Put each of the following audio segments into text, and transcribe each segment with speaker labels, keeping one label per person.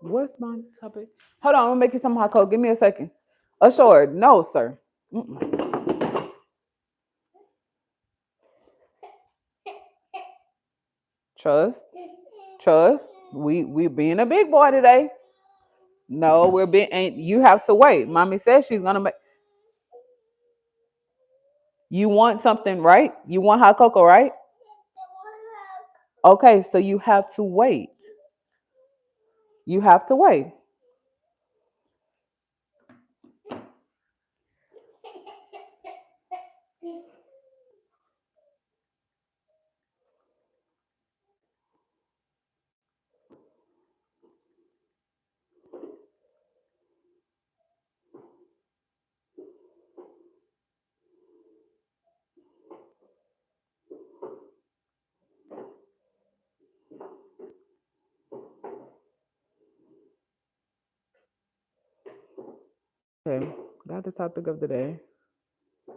Speaker 1: What's my topic? Hold on, I'm gonna make you some hot cocoa. Give me a second. Assured, no, sir. Mm-mm. Trust. We being a big boy today. No, we're being. Ain't you have to wait. Mommy says she's gonna make. You want something, right? You want hot cocoa, right? Okay, so you have to wait. You have to wait. Okay, got the topic of the day. I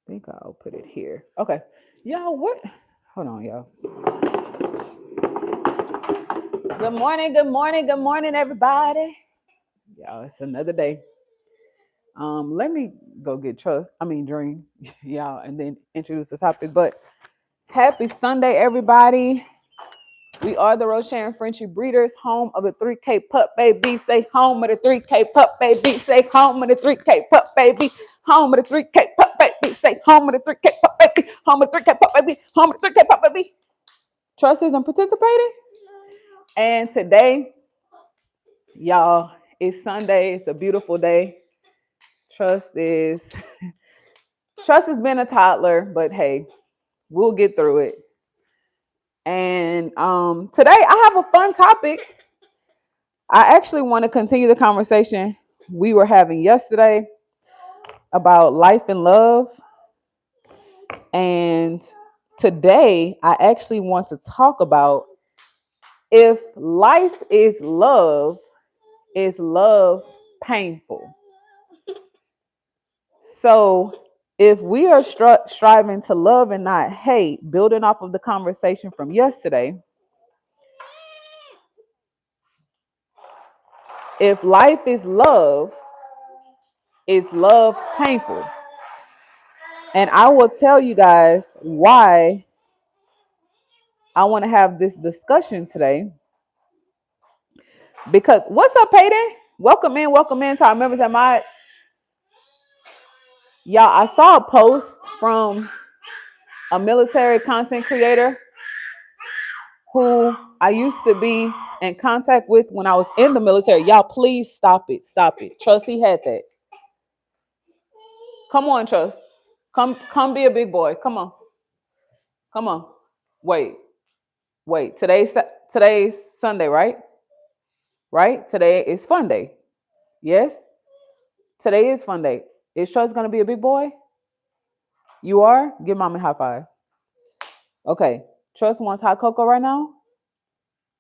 Speaker 1: think I'll put it here. Okay, y'all. What? Hold on, y'all. Good morning. Good morning. Good morning, everybody. Y'all, it's another day. Let me go get Dream, y'all, and then introduce the topic. But happy Sunday, everybody. We are the Rosharon Frenchie breeders, home of the 3K pup baby. Say home of the 3K pup baby. Say home of the 3K pup baby. Home of the 3K pup baby. Say home of the 3K pup baby. Home of the 3K pup baby. Home of the 3K pup baby. Trust isn't participating. And today, y'all, it's Sunday. It's a beautiful day. Trust has been a toddler, but hey, we'll get through it. And today I have a fun topic. I actually want to continue the conversation we were having yesterday about life and love. And today I actually want to talk about if life is love painful? So if we are striving to love and not hate, building off of the conversation from yesterday, if life is love painful? And I will tell you guys why I want to have this discussion today. Because what's up, Peyton? Welcome in to our members and mods. Y'all, I saw a post from a military content creator who I used to be in contact with when I was in the military. Y'all, please stop it. Stop it. Trust, he had that. Come on, Trust. Come be a big boy. Come on. Come on. Wait. Today's Sunday, right? Right? Today is fun day. Yes? Today is fun day. Is Trust gonna be a big boy? You are? Give mom a high five. Okay. Trust wants hot cocoa right now?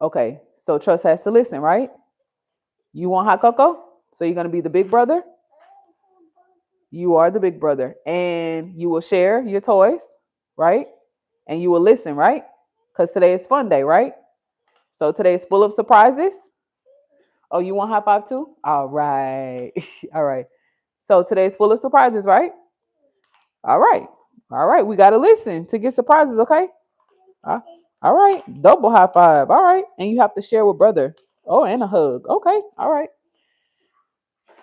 Speaker 1: Okay. So Trust has to listen, right? You want hot cocoa? So you're gonna be the big brother? You are the big brother. And you will share your toys, right? And you will listen, right? Because today is fun day, right? So today is full of surprises. Oh, you want high five too? All right. All right. So today's full of surprises, right? All right. All right. We got to listen to get surprises, okay? All right. Double high five. All right. And you have to share with brother. Oh, and a hug. Okay. All right.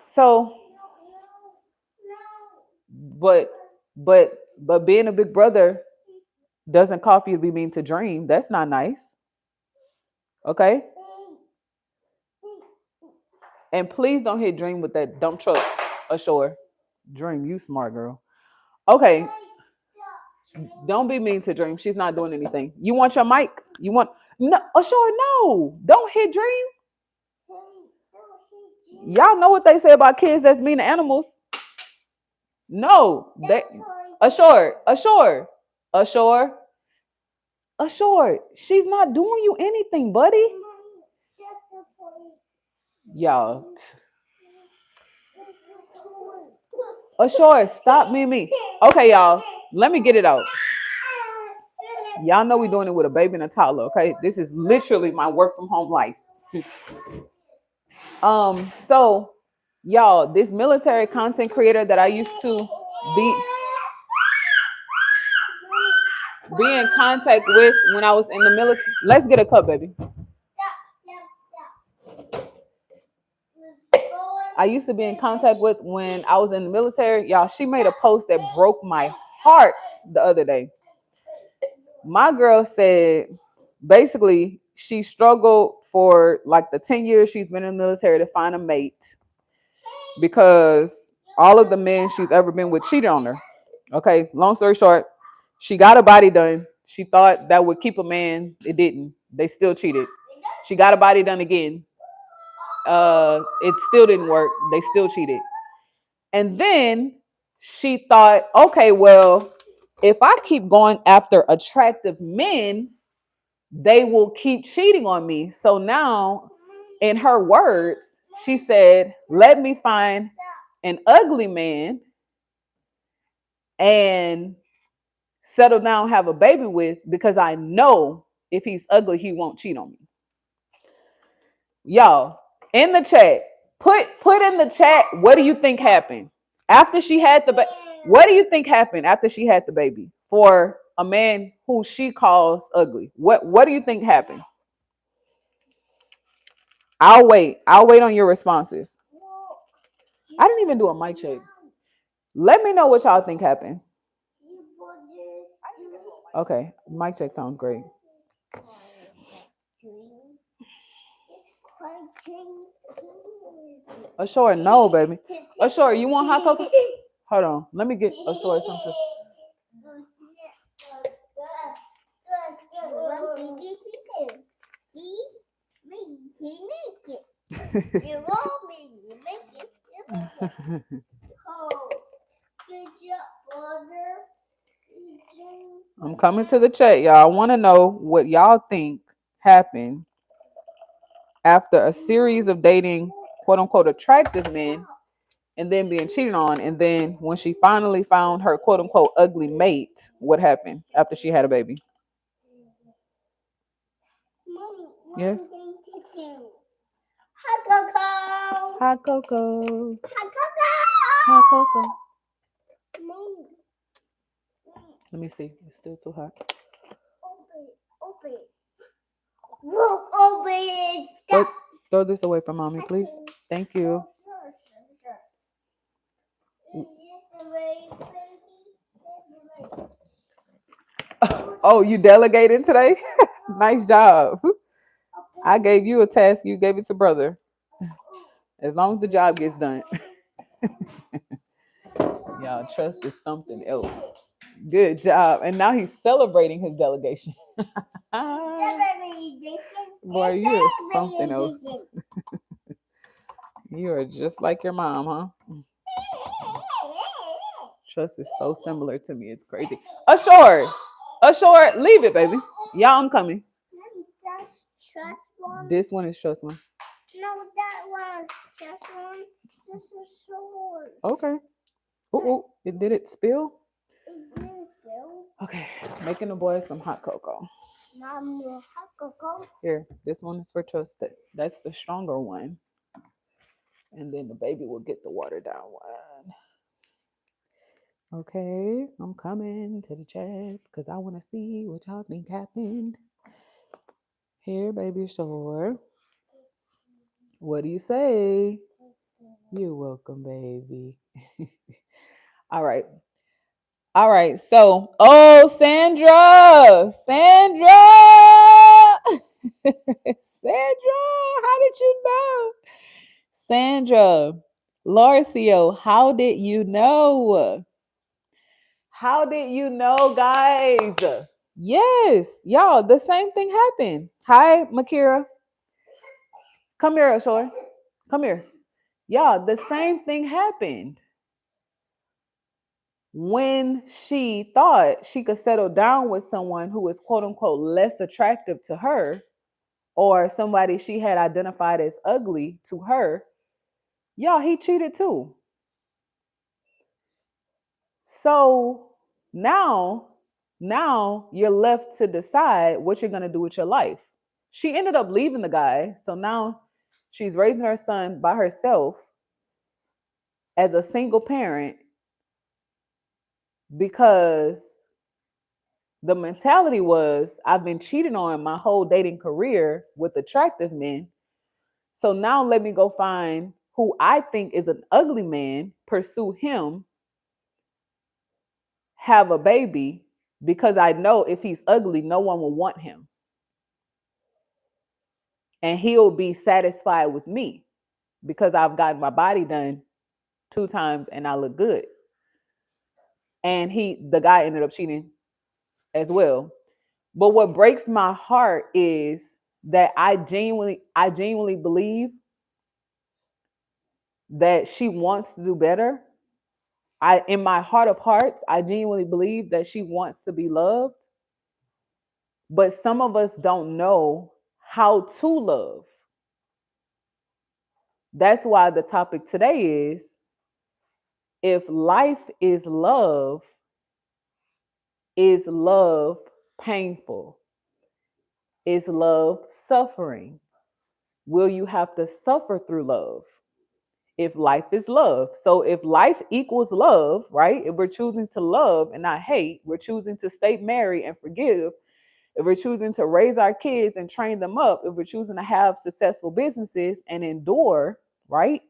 Speaker 1: So, but being a big brother doesn't call for you to be mean to Dream. That's not nice. Okay? And please don't hit Dream with that dump truck ashore. Dream, you smart girl. Okay. Don't be mean to Dream. She's not doing anything. You want your mic? You want no ashore? No. Don't hit Dream. Y'all know what they say about kids that's mean to animals. No. They ashore. She's not doing you anything, buddy. Y'all. Ashore, stop me. Okay, y'all. Let me get it out. Y'all know we're doing it with a baby and a toddler, okay? This is literally my work from home life. So y'all, this military content creator that I used to be in contact with when I was in the military. Let's get a cup, baby. I used to be in contact with when I was in the military. Y'all, she made a post that broke my heart the other day. My girl said basically she struggled for like the 10 years she's been in the military to find a mate because all of the men she's ever been with cheated on her. Okay, long story short, she got a body done. She thought that would keep a man. It didn't. They still cheated. She got a body done again. It still didn't work. They still cheated. And then she thought, okay, well, if I keep going after attractive men, they will keep cheating on me. So now, in her words, she said, let me find an ugly man and settle down, have a baby with, because I know if he's ugly, he won't cheat on me. Y'all, in the chat, put in the chat, what do you think happened after she had the baby? What do you think happened after she had the baby for a man who she calls ugly? What do you think happened? I'll wait on your responses. I didn't even do a mic check. Let me know what y'all think happened. Okay, mic check sounds great. Ashore, no, baby. Ashore, you want hot cocoa? Hold on. Let me get Ashore something. I'm coming to the chat, y'all. I want to know what y'all think happened after a series of dating quote unquote attractive men and then being cheated on, and then when she finally found her quote unquote ugly mate, what happened after she had a baby?
Speaker 2: Mommy,
Speaker 1: yes.
Speaker 2: Hot cocoa.
Speaker 1: Hot cocoa.
Speaker 2: Hot cocoa.
Speaker 1: Hot cocoa.
Speaker 2: Mommy.
Speaker 1: Let me see. It's still too hot.
Speaker 2: Open. Look, open. Stop.
Speaker 1: Throw this away from mommy, please. Thank you. Oh, you delegated today? Nice job. I gave you a task. You gave it to brother. As long as the job gets done. Y'all, trust is something else. Good job. And now he's celebrating his delegation. Boy, you are something else. You are just like your mom, huh? Trust is so similar to me. It's crazy. Ashore, leave it, baby. Y'all, I'm coming.
Speaker 2: That's trust one.
Speaker 1: This one is trust one.
Speaker 2: No, that one's trust one. This is short.
Speaker 1: Okay. Oh, did it spill?
Speaker 2: It did spill.
Speaker 1: Okay, making the boys some hot cocoa.
Speaker 2: Mom, hot cocoa.
Speaker 1: Here, this one is for trust. That's the stronger one. And then the baby will get the watered down one. Okay, I'm coming to the chat because I want to see what y'all think happened. Here, baby Shore. What do you say? You're welcome, baby. All right. So, Sandra. Sandra, how did you know? Sandra, Laurcio, how did you know? How did you know, guys? Yes, y'all, the same thing happened. Hi, Makira. Come here, Ashore. Come here. Y'all, the same thing happened. When she thought she could settle down with someone who is quote unquote less attractive to her, or somebody she had identified as ugly to her, y'all, he cheated too. So now you're left to decide what you're going to do with your life. She ended up leaving the guy. So now She's raising her son by herself as a single parent because the mentality was, I've been cheated on my whole dating career with attractive men. So now let me go find who I think is an ugly man, pursue him, have a baby, because I know if he's ugly, no one will want him. And he'll be satisfied with me because I've gotten my body done 2 times and I look good. And the guy ended up cheating as well. But what breaks my heart is that I genuinely believe that she wants to do better. In my heart of hearts, I genuinely believe that she wants to be loved. But some of us don't know how to love. That's why the topic today is, if life is love painful? Is love suffering? Will you have to suffer through love? If life is love. So if life equals love, right? If we're choosing to love and not hate, we're choosing to stay married and forgive, if we're choosing to raise our kids and train them up, if we're choosing to have successful businesses and endure, right?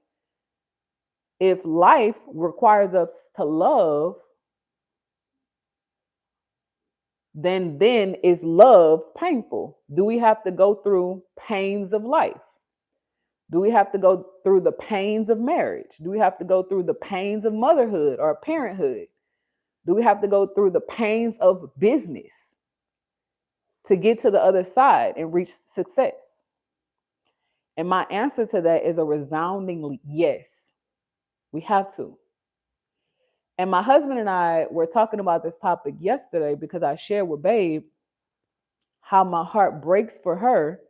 Speaker 1: If life requires us to love, then is love painful? Do we have to go through pains of life? Do we have to go through the pains of marriage? Do we have to go through the pains of motherhood or parenthood? Do we have to go through the pains of business to get to the other side and reach success? And my answer to that is a resounding yes. We have to. And my husband and I were talking about this topic yesterday because I shared with Babe how my heart breaks for her.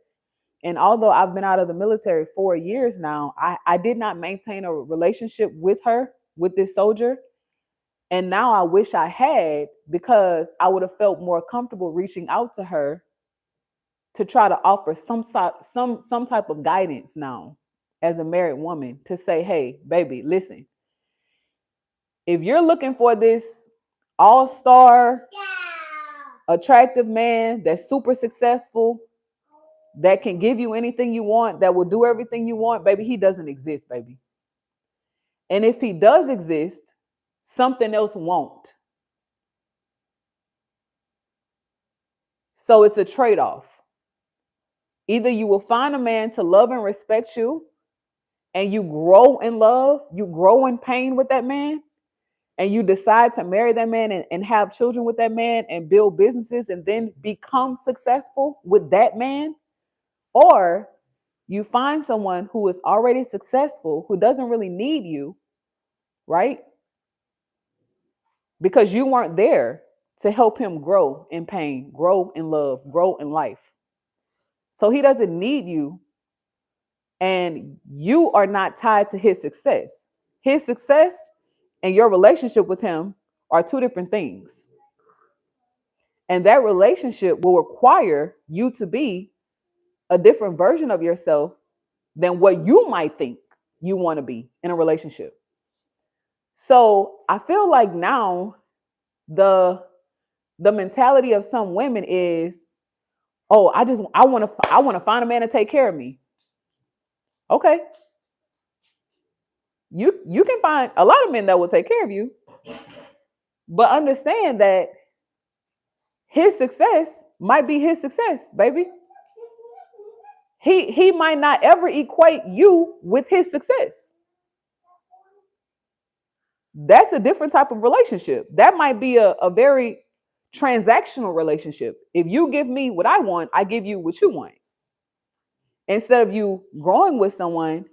Speaker 1: And although I've been out of the military 4 years now, I did not maintain a relationship with her, with this soldier. And now I wish I had, because I would have felt more comfortable reaching out to her to try to offer some type of guidance now as a married woman, to say, hey, baby, listen, if you're looking for this all-star, attractive man that's super successful, that can give you anything you want, that will do everything you want, baby, he doesn't exist, baby. And if he does exist, something else won't. So it's a trade-off. Either you will find a man to love and respect you, and you grow in love, you grow in pain with that man, and you decide to marry that man and have children with that man and build businesses and then become successful with that man. Or you find someone who is already successful, who doesn't really need you, right? Because you weren't there to help him grow in pain, grow in love, grow in life. So he doesn't need you, and you are not tied to his success. His success and your relationship with him are 2 different things. And that relationship will require you to be a different version of yourself than what you might think you want to be in a relationship. So I feel like now the mentality of some women is, oh, I want to find a man to take care of me. Okay. You can find a lot of men that will take care of you, but understand that his success might be his success, baby. He might not ever equate you with his success. That's a different type of relationship. That might be a very transactional relationship. If you give me what I want, I give you what you want. Instead of you growing with someone,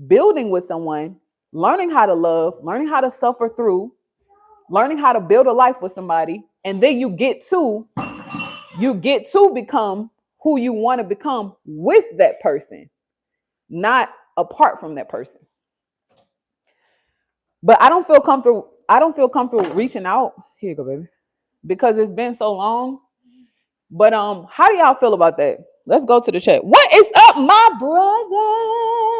Speaker 1: building with someone, learning how to love, learning how to suffer through, learning how to build a life with somebody, and then you get to become who you want to become with that person, not apart from that person. But I don't feel comfortable reaching out. Here you go, baby. Because it's been so long. But how do y'all feel about that? Let's go to the chat. What is up, my brother?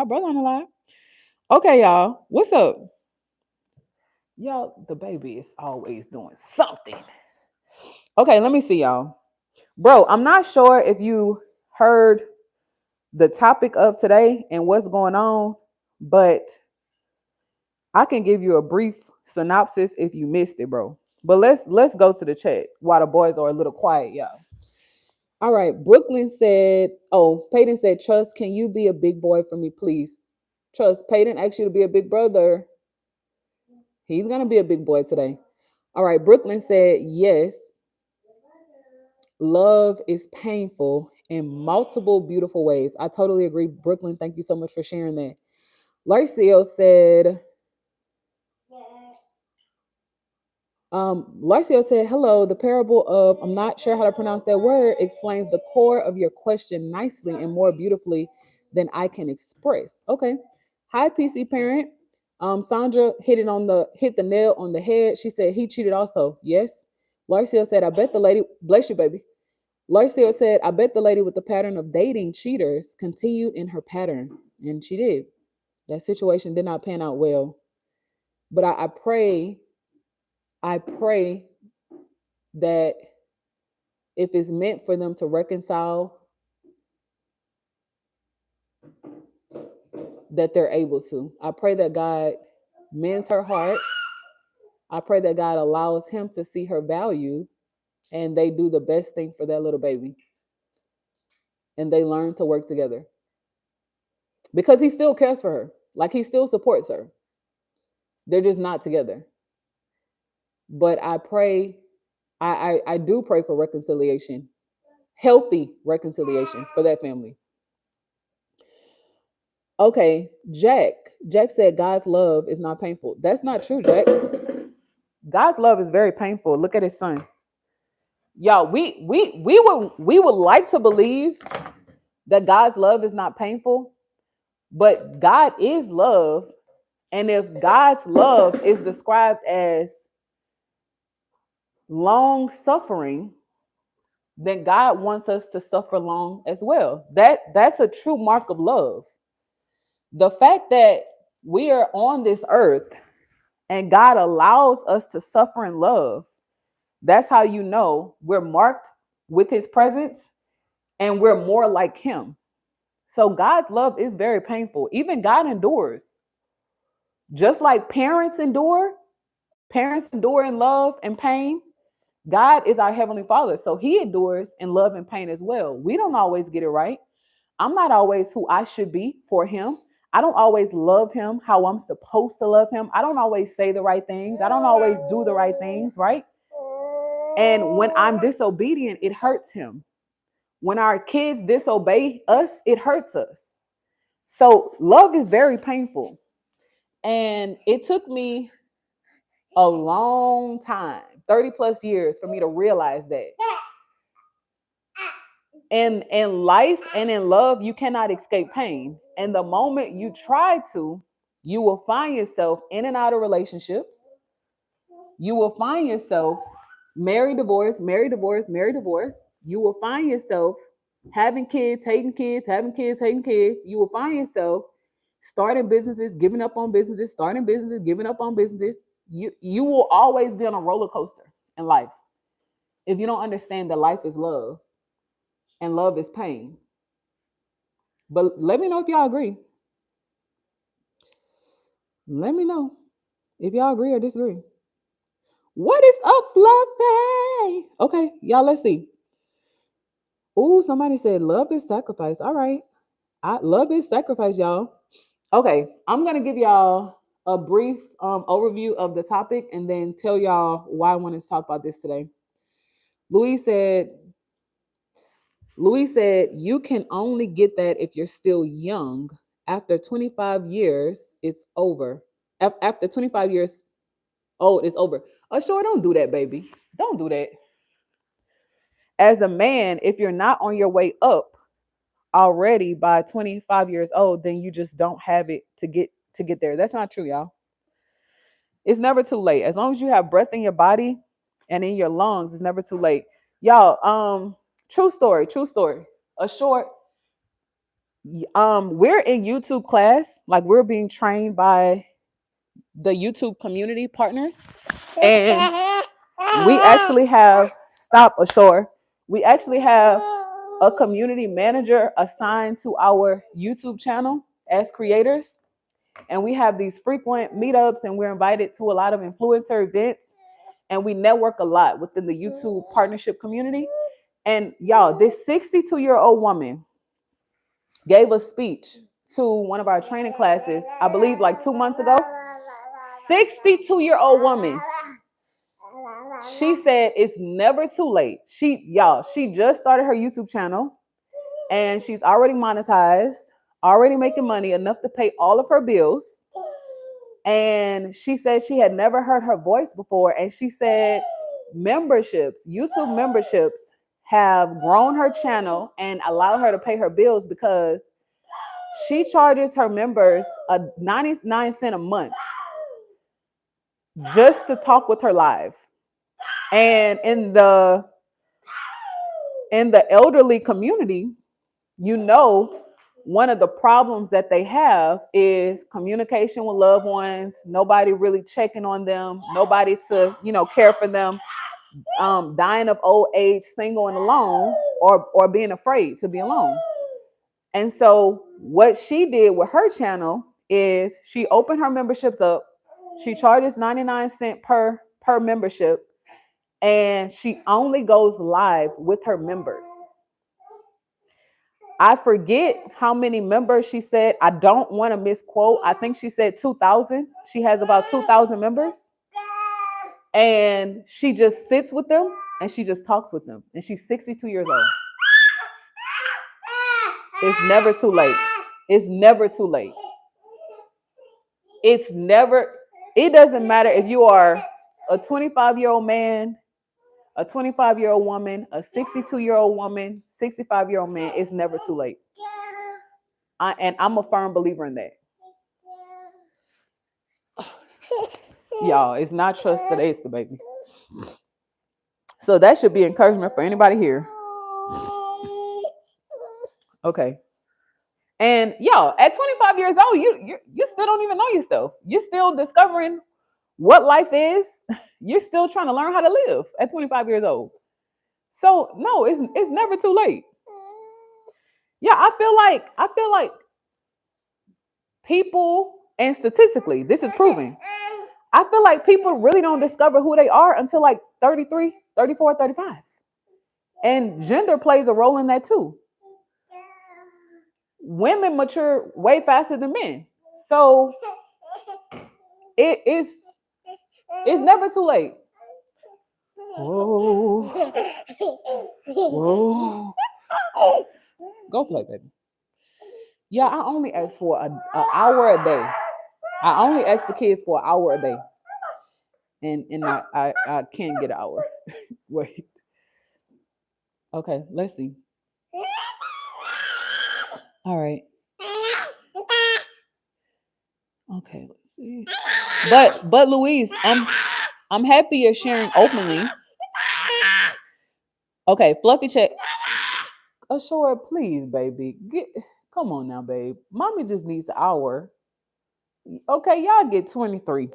Speaker 1: my brother on the line. Okay, y'all. What's up? Y'all, the baby is always doing something. Okay, let me see y'all. Bro, I'm not sure if you heard the topic of today and what's going on, but I can give you a brief synopsis if you missed it, bro. But let's go to the chat while the boys are a little quiet, y'all. All right, Brooklyn said, oh, Peyton said, Trust, can you be a big boy for me, please? Trust, Peyton asked you to be a big brother. He's gonna be a big boy today. All right, Brooklyn said, yes, love is painful in multiple beautiful ways. I totally agree. Brooklyn, thank you so much for sharing that. Larcio said, Larcio said, hello, the parable of, I'm not sure how to pronounce that word, explains the core of your question nicely and more beautifully than I can express. Okay. Hi, PC parent. Sandra hit the nail on the head. She said he cheated also. Yes. Larcio said, I bet the lady, bless you, baby. Larcio said, I bet the lady with the pattern of dating cheaters continued in her pattern. And she did. That situation did not pan out well. But I pray that if it's meant for them to reconcile, that they're able to. I pray that God mends her heart. I pray that God allows him to see her value and they do the best thing for that little baby. And they learn to work together. Because he still cares for her. Like he still supports her. They're just not together. But I pray, I do pray for reconciliation. Healthy reconciliation for that family. Okay, Jack. Jack said God's love is not painful. That's not true, Jack. God's love is very painful. Look at his son. Y'all, we would like to believe that God's love is not painful, but God is love. And if God's love is described as long suffering, then God wants us to suffer long as well. That's a true mark of love. The fact that we are on this earth and God allows us to suffer in love, that's how you know we're marked with his presence and we're more like him. So God's love is very painful. Even God endures. Just like parents endure in love and pain. God is our heavenly Father. So he endures in love and pain as well. We don't always get it right. I'm not always who I should be for him. I don't always love him how I'm supposed to love him. I don't always say the right things. I don't always do the right things, right? And when I'm disobedient, it hurts him. When our kids disobey us, it hurts us. So love is very painful. And it took me a long time, 30 plus years, for me to realize that. And in life and in love, you cannot escape pain. And the moment you try to, you will find yourself in and out of relationships. You will find yourself married, divorce, married, divorce, married, divorce. You will find yourself having kids, hating kids, having kids, hating kids. You will find yourself starting businesses, giving up on businesses, starting businesses, giving up on businesses. You will always be on a roller coaster in life if you don't understand that life is love and love is pain. But let me know if y'all agree. Let me know if y'all agree or disagree. What is up, Fluffy? Okay, y'all, let's see. Ooh, somebody said love is sacrifice. All right. Love is sacrifice, y'all. Okay, I'm gonna give y'all a brief overview of the topic and then tell y'all why I want to talk about this today. Louise said, you can only get that if you're still young. After 25 years, it's over. After 25 years old, it's over. Oh, sure, don't do that, baby. Don't do that. As a man, if you're not on your way up already by 25 years old, then you just don't have it to get there. That's not true, y'all. It's never too late. As long as you have breath in your body and in your lungs, it's never too late. Y'all, true story. A short We're in YouTube class, like we're being trained by the YouTube community partners, and we actually have stop ashore. We actually have a community manager assigned to our YouTube channel as creators, and we have these frequent meetups, and we're invited to a lot of influencer events, and we network a lot within the YouTube partnership community. And y'all, this 62-year-old woman gave a speech to one of our training classes, I believe like 2 months ago. 62-year-old woman. She said it's never too late. She just started her YouTube channel and she's already monetized, already making money enough to pay all of her bills. And she said she had never heard her voice before. And she said YouTube memberships have grown her channel and allow her to pay her bills because she charges her members a 99 cents a month just to talk with her live. And in the elderly community, one of the problems that they have is communication with loved ones, nobody really checking on them, nobody to, care for them, dying of old age, single and alone, or being afraid to be alone. And so what she did with her channel is she opened her memberships up. She charges 99 cents per membership, and she only goes live with her members. I forget how many members she said. I don't want to misquote. I think she said 2,000. She has about 2,000 members. And she just sits with them and she just talks with them. And she's 62 years old. It's never too late. It's never too late. It doesn't matter if you are a 25-year-old man, a 25-year-old woman, a 62-year-old woman, 65-year-old man. It's never too late. And I'm a firm believer in that. Y'all, it's not trust today, it's the baby. So that should be encouragement for anybody here. Okay. And y'all, at 25 years old, you still don't even know yourself. You're still discovering what life is. You're still trying to learn how to live at 25 years old. So no, it's never too late. Yeah, I feel like people, and statistically, this is proven. I feel like people really don't discover who they are until like 33, 34, 35. And gender plays a role in that too. Women mature way faster than men. So it's never too late. Whoa. Whoa. Go play, baby. Yeah, I only ask for an hour a day. I only ask the kids for an hour a day. And I can't get an hour. Wait. Okay, let's see. All right. Okay, let's see. But Louise, I'm happy you're sharing openly. Okay, Fluffy check. Sure, please, baby. Come on now, babe. Mommy just needs an hour. Okay, y'all get 23.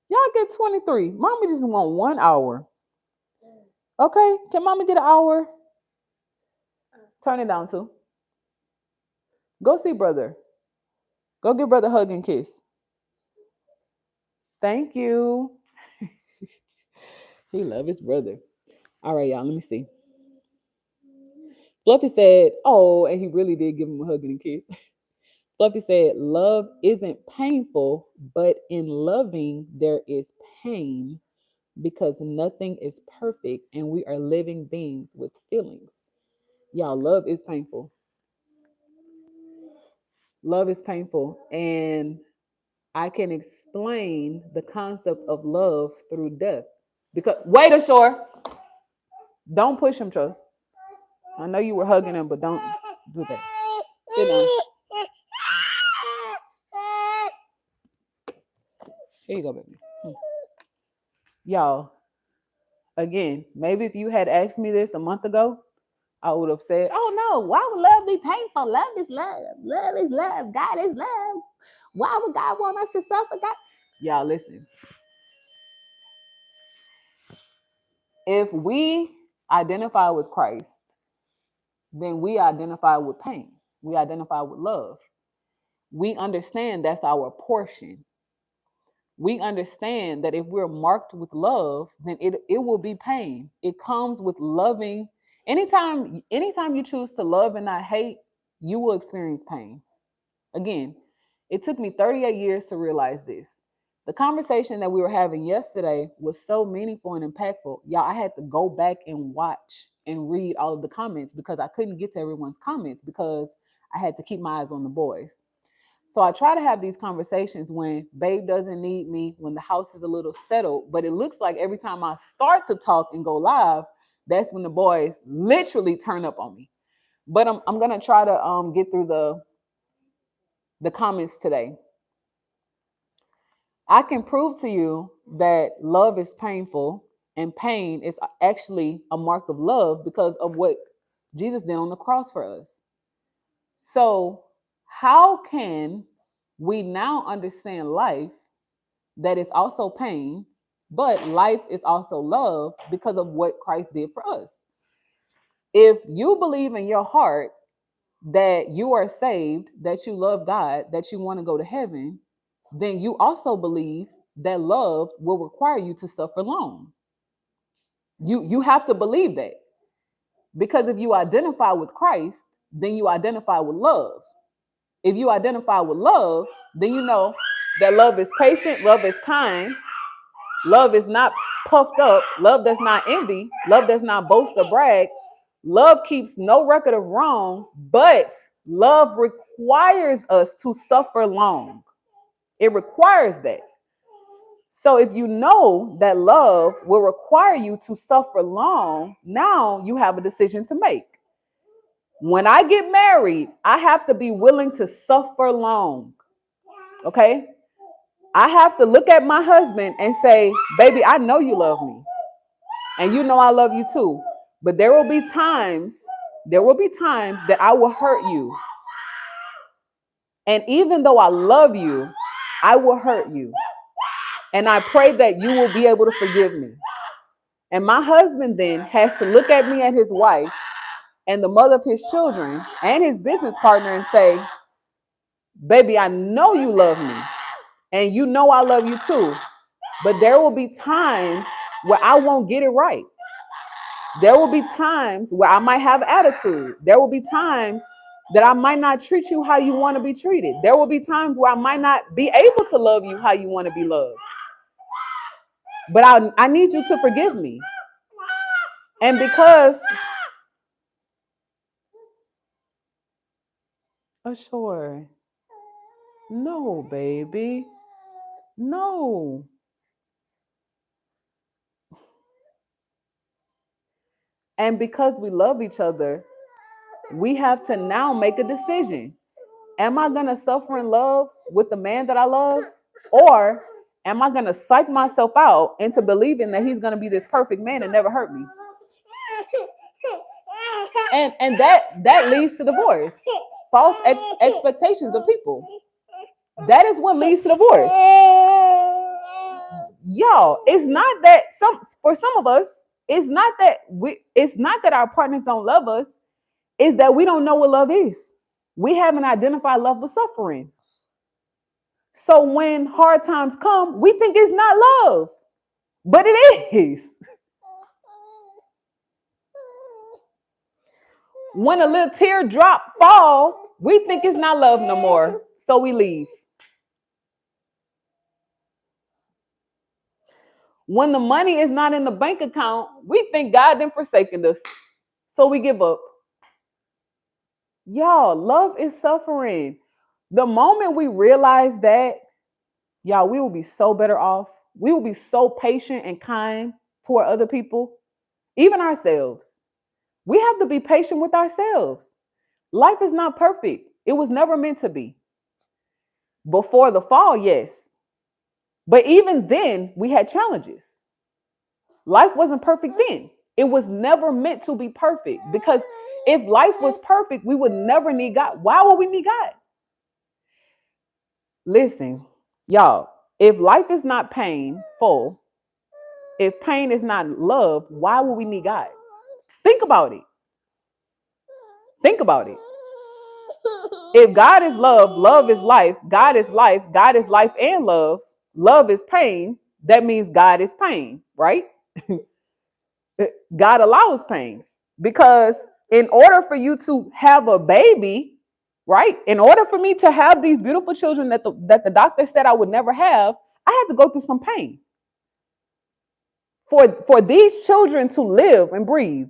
Speaker 1: Y'all get 23. Mommy just want 1 hour. Okay, can mommy get an hour? Turn it down too. Go see brother. Go give brother a hug and kiss. Thank you. He love his brother. All right, y'all, let me see. Fluffy said, oh, and he really did give him a hug and a kiss. Fluffy said, love isn't painful, but in loving, there is pain because nothing is perfect and we are living beings with feelings. Y'all, love is painful. Love is painful. And I can explain the concept of love through death. Because, wait, Ashore. Don't push him, Trust. I know you were hugging him, but don't do that. Sit down. Here you go, baby. Y'all, again, maybe if you had asked me this a month ago, I would have said, oh no, why would love be painful? Love is love. Love is love. God is love. Why would God want us to suffer? God? Y'all listen. If we identify with Christ, then we identify with pain. We identify with love. We understand that's our portion. We understand that if we're marked with love, then it will be pain. It comes with loving. Anytime you choose to love and not hate, you will experience pain. Again, it took me 38 years to realize this. The conversation that we were having yesterday was so meaningful and impactful. Y'all, I had to go back and watch and read all of the comments because I couldn't get to everyone's comments because I had to keep my eyes on the boys. So I try to have these conversations when babe doesn't need me, when the house is a little settled, but it looks like every time I start to talk and go live, that's when the boys literally turn up on me. But I'm going to try to get through the comments today. I can prove to you that love is painful and pain is actually a mark of love because of what Jesus did on the cross for us. So how can we now understand life that is also pain, but life is also love because of what Christ did for us? If you believe in your heart that you are saved, that you love God, that you want to go to heaven, then you also believe that love will require you to suffer long. You have to believe that. Because if you identify with Christ, then you identify with love. If you identify with love, then you know that love is patient, love is kind, love is not puffed up, love does not envy, love does not boast or brag, love keeps no record of wrong, but love requires us to suffer long. It requires that. So if you know that love will require you to suffer long, now you have a decision to make. When I get married, I have to be willing to suffer long. Okay? I have to look at my husband and say, baby, I know you love me. And you know I love you too. But there will be times that I will hurt you. And even though I love you, I will hurt you. And I pray that you will be able to forgive me. And my husband then has to look at me and his wife and the mother of his children and his business partner and say, baby, I know you love me. And you know I love you too. But there will be times where I won't get it right. There will be times where I might have attitude. There will be times that I might not treat you how you want to be treated. There will be times where I might not be able to love you how you want to be loved. But I need you to forgive me. And because sure. No, baby. No. And because we love each other, we have to now make a decision. Am I going to suffer in love with the man that I love? Or am I going to psych myself out into believing that he's going to be this perfect man and never hurt me? And that leads to divorce. False expectations of people. That is what leads to divorce. Y'all, it's not that for some of us, it's not that our partners don't love us, it's that we don't know what love is. We haven't identified love with suffering. So when hard times come, we think it's not love, but it is. When a little teardrop fall, we think it's not love no more, so we leave. When the money is not in the bank account, we think God done forsaken us, so we give up. Y'all, love is suffering. The moment we realize that, y'all, we will be so better off. We will be so patient and kind toward other people, even ourselves. We have to be patient with ourselves. Life is not perfect. It was never meant to be. Before the fall, yes. But even then, we had challenges. Life wasn't perfect then. It was never meant to be perfect because If life was perfect, we would never need God. Why would we need God? Listen, y'all, if life is not painful, if pain is not love, why would we need God? Think about it. Think about it. If God is love, love is life, God is life, God is life and love is pain, that means God is pain, right? God allows pain because in order for you to have a baby, right? In order for me to have these beautiful children that the doctor said I would never have, I had to go through some pain. For these children to live and breathe,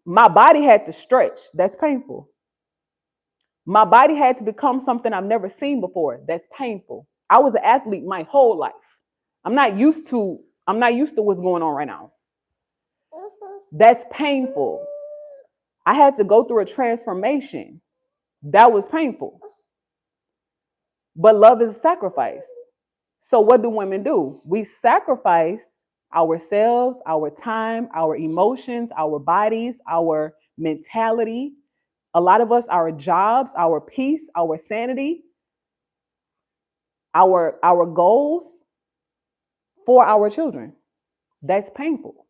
Speaker 1: my body had to stretch. That's painful. My body had to become something I've never seen before. That's painful. I was an athlete my whole life. I'm not used to what's going on right now. That's painful. I had to go through a transformation. That was painful. But love is a sacrifice. So what do women do? We sacrifice ourselves, our time, our emotions, our bodies, our mentality. A lot of us, our jobs, our peace, our sanity, our goals for our children. That's painful.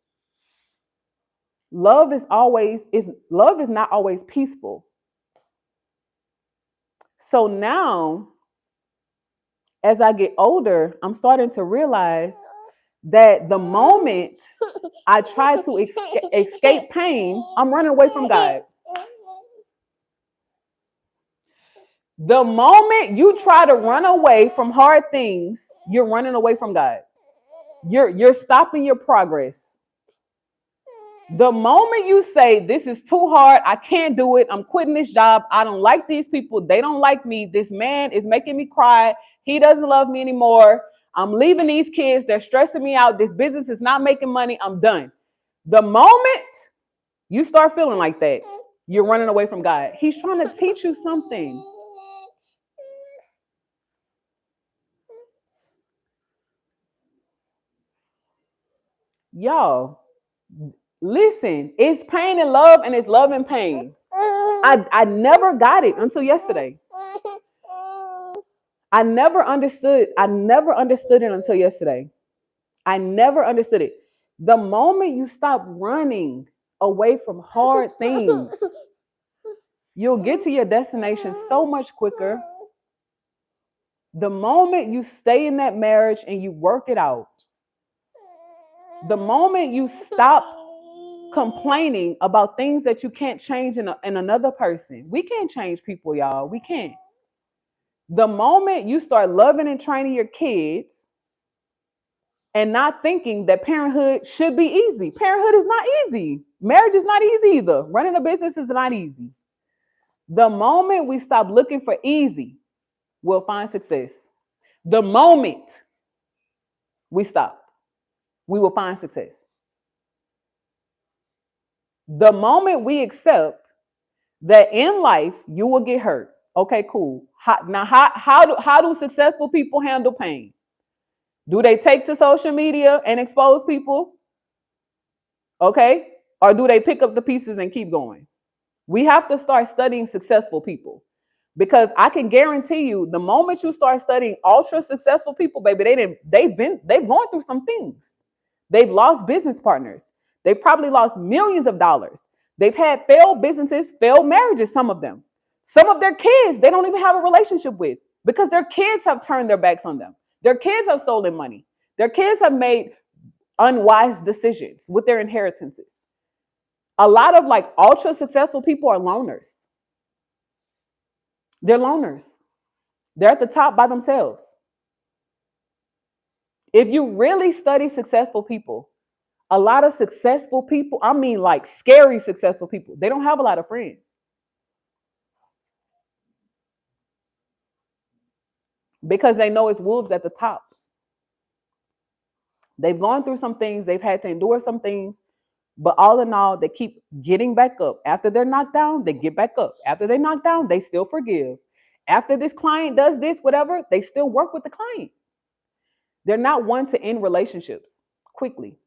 Speaker 1: Love is not always peaceful. So now, as I get older, I'm starting to realize that the moment I try to escape pain, I'm running away from God. The moment you try to run away from hard things, you're running away from God. You're stopping your progress. The moment you say, this is too hard, I can't do it, I'm quitting this job, I don't like these people, they don't like me, this man is making me cry, he doesn't love me anymore, I'm leaving these kids, they're stressing me out, this business is not making money, I'm done. The moment you start feeling like that, you're running away from God. He's trying to teach you something. Y'all, listen, it's pain and love, and it's love and pain. I never got it until yesterday. I never understood it until yesterday. I never understood it. The moment you stop running away from hard things, you'll get to your destination so much quicker. The moment you stay in that marriage and you work it out, the moment you stop complaining about things that you can't change in another person. We can't change people, y'all. We can't. The moment you start loving and training your kids and not thinking that parenthood should be easy. Parenthood is not easy. Marriage is not easy either. Running a business is not easy. The moment we stop looking for easy, we'll find success. The moment we stop, we will find success. The moment we accept that in life you will get hurt. Okay, cool. How do successful people handle pain? Do they take to social media and expose people? Okay? Or do they pick up the pieces and keep going? We have to start studying successful people, because I can guarantee you the moment you start studying ultra successful people, baby, they've gone through some things. They've lost business partners. They've probably lost millions of dollars. They've had failed businesses, failed marriages, some of them. Some of their kids, they don't even have a relationship with, because their kids have turned their backs on them. Their kids have stolen money. Their kids have made unwise decisions with their inheritances. A lot of like ultra successful people are loners. They're loners. They're at the top by themselves. If you really study successful people, a lot of successful people, I mean like scary successful people, they don't have a lot of friends. Because they know it's wolves at the top. They've gone through some things, they've had to endure some things, but all in all, they keep getting back up. After they're knocked down, they get back up. After they knock down, they still forgive. After this client does this, whatever, they still work with the client. They're not one to end relationships quickly.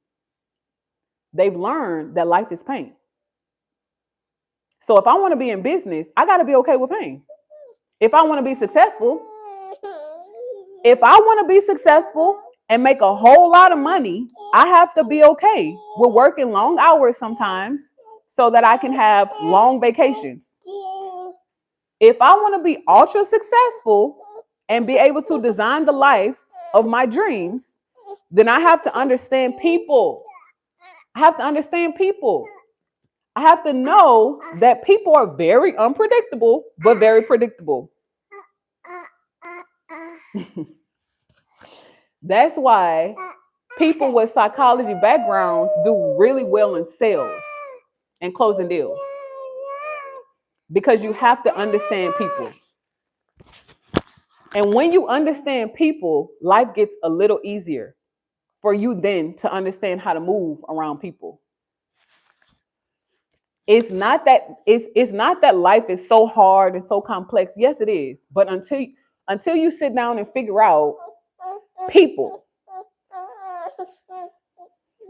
Speaker 1: They've learned that life is pain. So if I want to be in business, I got to be okay with pain. If I want to be successful, and make a whole lot of money, I have to be okay with working long hours sometimes so that I can have long vacations. If I want to be ultra successful and be able to design the life of my dreams, then I have to understand people. I have to know that people are very unpredictable, but very predictable. That's why people with psychology backgrounds do really well in sales and closing deals. Because you have to understand people. And when you understand people, life gets a little easier for you then to understand how to move around people. It's not that life is so hard and so complex. Yes, it is. But until you sit down and figure out people,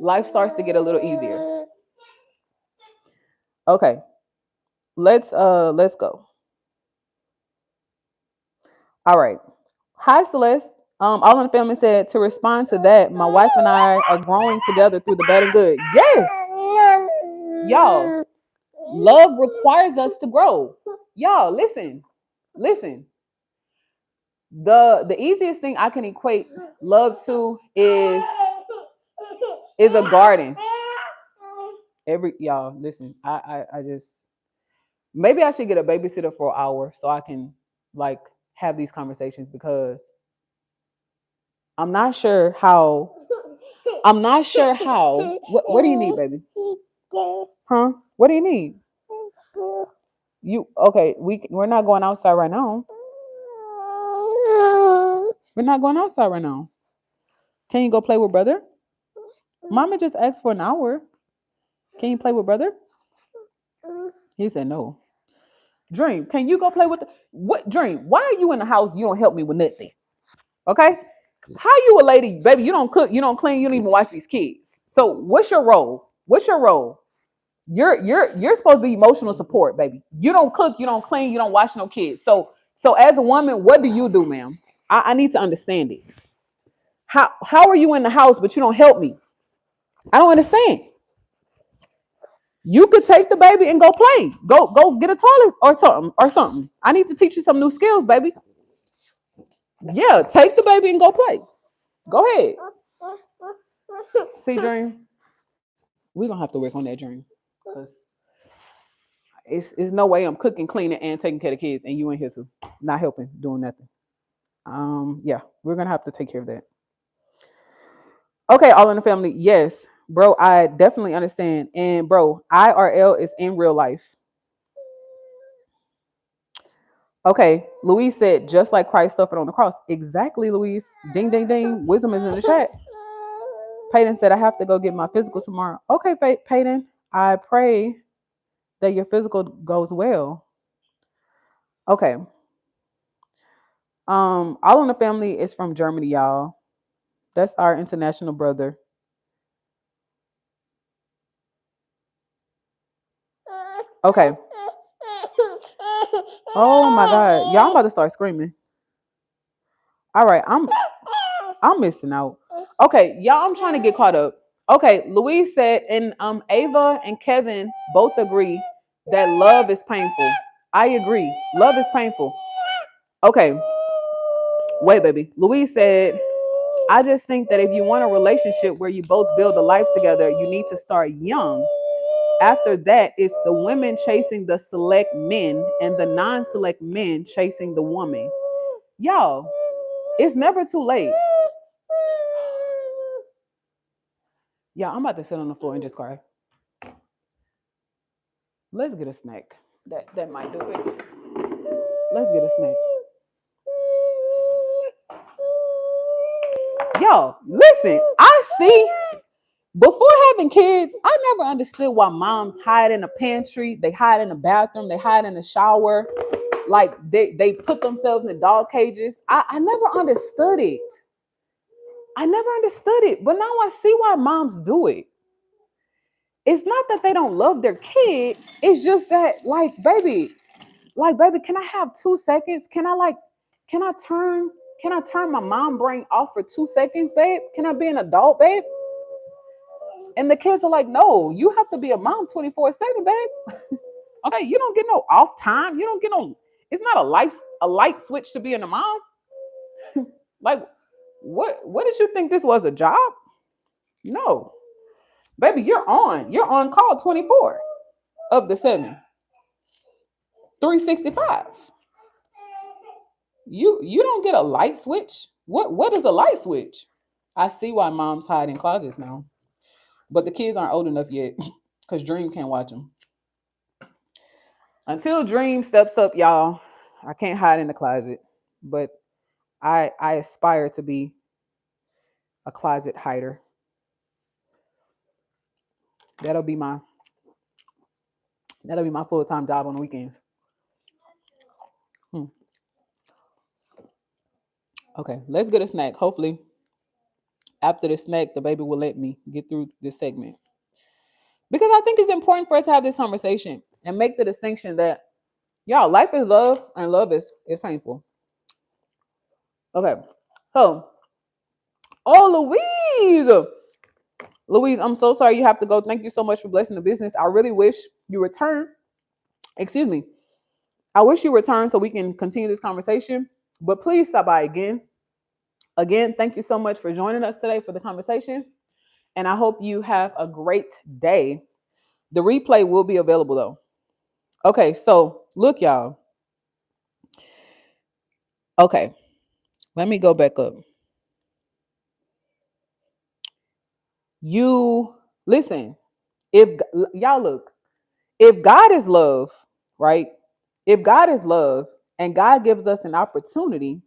Speaker 1: life starts to get a little easier. Okay. Let's go. All right. Hi, Celeste. All in the family said to respond to that, my wife and I are growing together through the bad and good. Yes. Y'all, love requires us to grow. Y'all, listen. The easiest thing I can equate love to is a garden. Y'all, listen. I just maybe I should get a babysitter for an hour so I can like have these conversations, because I'm not sure how. What do you need, baby? Huh? What do you need? You okay? We're not going outside right now. We're not going outside right now. Can you go play with brother? Mama just asked for an hour. Can you play with brother? He said no. Dream, can you go play with what? Dream, why are you in the house? You don't help me with nothing. Okay? How you a lady, baby? You don't cook, you don't clean, you don't even watch these kids. So what's your role? You're supposed to be emotional support, baby. You don't cook, you don't clean, you don't watch no kids. So as a woman, what do you do, ma'am? I need to understand it. How are you in the house but you don't help me? I don't understand. You could take the baby and go play. Go get a toilet or something. I need to teach you some new skills, baby. Yeah, take the baby and go play. Go ahead. See, Dream, we don't have to work on that, Dream, because it's no way I'm cooking, cleaning, and taking care of kids, and you in here too, not helping, doing nothing. Yeah, we're gonna have to take care of that. Okay, all in the family. Yes, bro, I definitely understand. And bro, IRL is in real life. Okay, Louise said, just like Christ suffered on the cross. Exactly, Louise. Ding, ding, ding. Wisdom is in the chat. Peyton said, I have to go get my physical tomorrow. Okay, Peyton, I pray that your physical goes well. Okay. All in the family is from Germany, y'all. That's our international brother. Okay. Oh my God. Y'all, I'm about to start screaming. All right, I'm missing out. Okay, y'all, I'm trying to get caught up. Okay, Louise said, and Ava and Kevin both agree that love is painful. I agree. Love is painful. Okay. Wait, baby. Louise said, I just think that if you want a relationship where you both build a life together, you need to start young. After that, it's the women chasing the select men and the non-select men chasing the woman. Y'all, it's never too late. Yeah, I'm about to sit on the floor and just cry. Let's get a snack. That might do it. Let's get a snack. Y'all, listen, I see. Before having kids, I never understood why moms hide in the pantry, they hide in the bathroom, they hide in the shower. Like they put themselves in the dog cages. I never understood it. But now I see why moms do it. It's not that they don't love their kid. It's just that, baby, can I have 2 seconds? Can I turn my mom brain off for 2 seconds, babe? Can I be an adult, babe? And the kids are like, no, you have to be a mom 24/7, babe. Okay, you don't get no off time. You don't get no. It's not a light switch to being a mom. Like, what did you think this was, a job? No, baby, you're on. You're on call 24 of the 7, 365. You don't get a light switch. What is the light switch? I see why moms hide in closets now, but the kids aren't old enough yet because Dream can't watch them. Until Dream steps up, y'all, I can't hide in the closet. But I aspire to be a closet hider. That'll be my full-time job on the weekends. Okay, let's get a snack. Hopefully, after the snack, the baby will let me get through this segment. Because I think it's important for us to have this conversation and make the distinction that, y'all, life is love and love is painful. Okay, so, oh, Louise, I'm so sorry you have to go. Thank you so much for blessing the business. I really wish you return. Excuse me. I wish you return so we can continue this conversation. But please stop by again. Again, thank you so much for joining us today for the conversation. And I hope you have a great day. The replay will be available though. Okay, so look, y'all. Okay, let me go back up. You listen, if y'all look, if God is love, right? If God is love and God gives us an opportunity,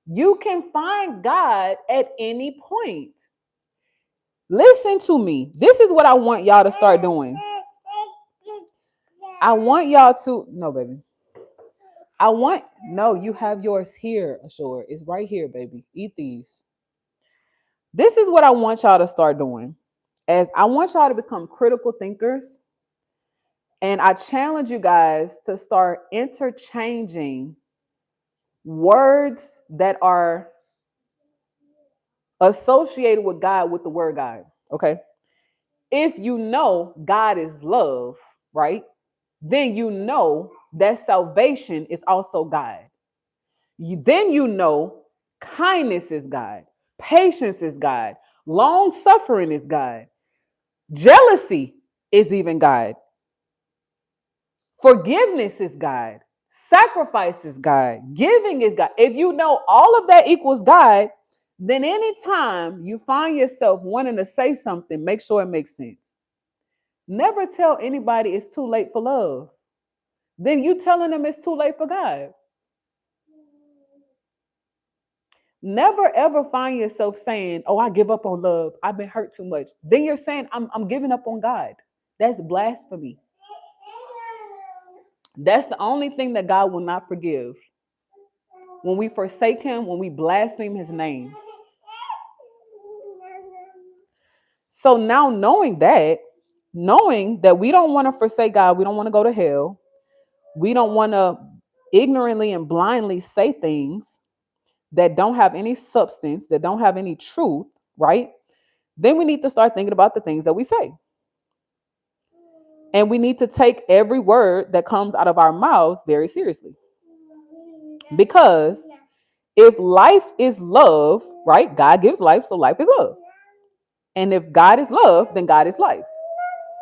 Speaker 1: you can find God at any point. Listen to me. This is what I want y'all to start doing. I want y'all to, no, baby. No, you have yours here, Ashore. It's right here, baby. Eat these. This is what I want y'all to start doing. As I want y'all to become critical thinkers. And I challenge you guys to start interchanging words that are associated with God with the word God. Okay. If you know God is love, right? Then you know that salvation is also God. Then you know kindness is God, patience is God, long suffering is God, jealousy is even God, forgiveness is God, sacrifice is God, giving is God. If you know all of that equals God, then anytime you find yourself wanting to say something, make sure it makes sense. Never tell anybody it's too late for love. Then you telling them it's too late for God. Never ever find yourself saying, oh, I give up on love. I've been hurt too much. Then you're saying, I'm giving up on God. That's blasphemy. That's the only thing that God will not forgive. When we forsake him, when we blaspheme his name. So now knowing that we don't want to forsake God, we don't want to go to hell, we don't want to ignorantly and blindly say things that don't have any substance, that don't have any truth, right? Then we need to start thinking about the things that we say. And we need to take every word that comes out of our mouths very seriously. Because if life is love, right? God gives life, so life is love. And if God is love, then God is life.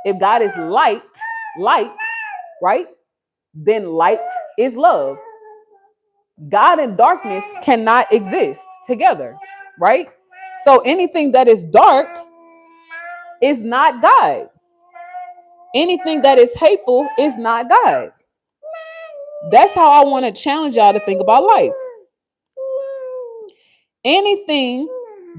Speaker 1: If God is light, right? Then light is love. God and darkness cannot exist together, right? So anything that is dark is not God. Anything that is hateful is not God. That's how I want to challenge y'all to think about life. Anything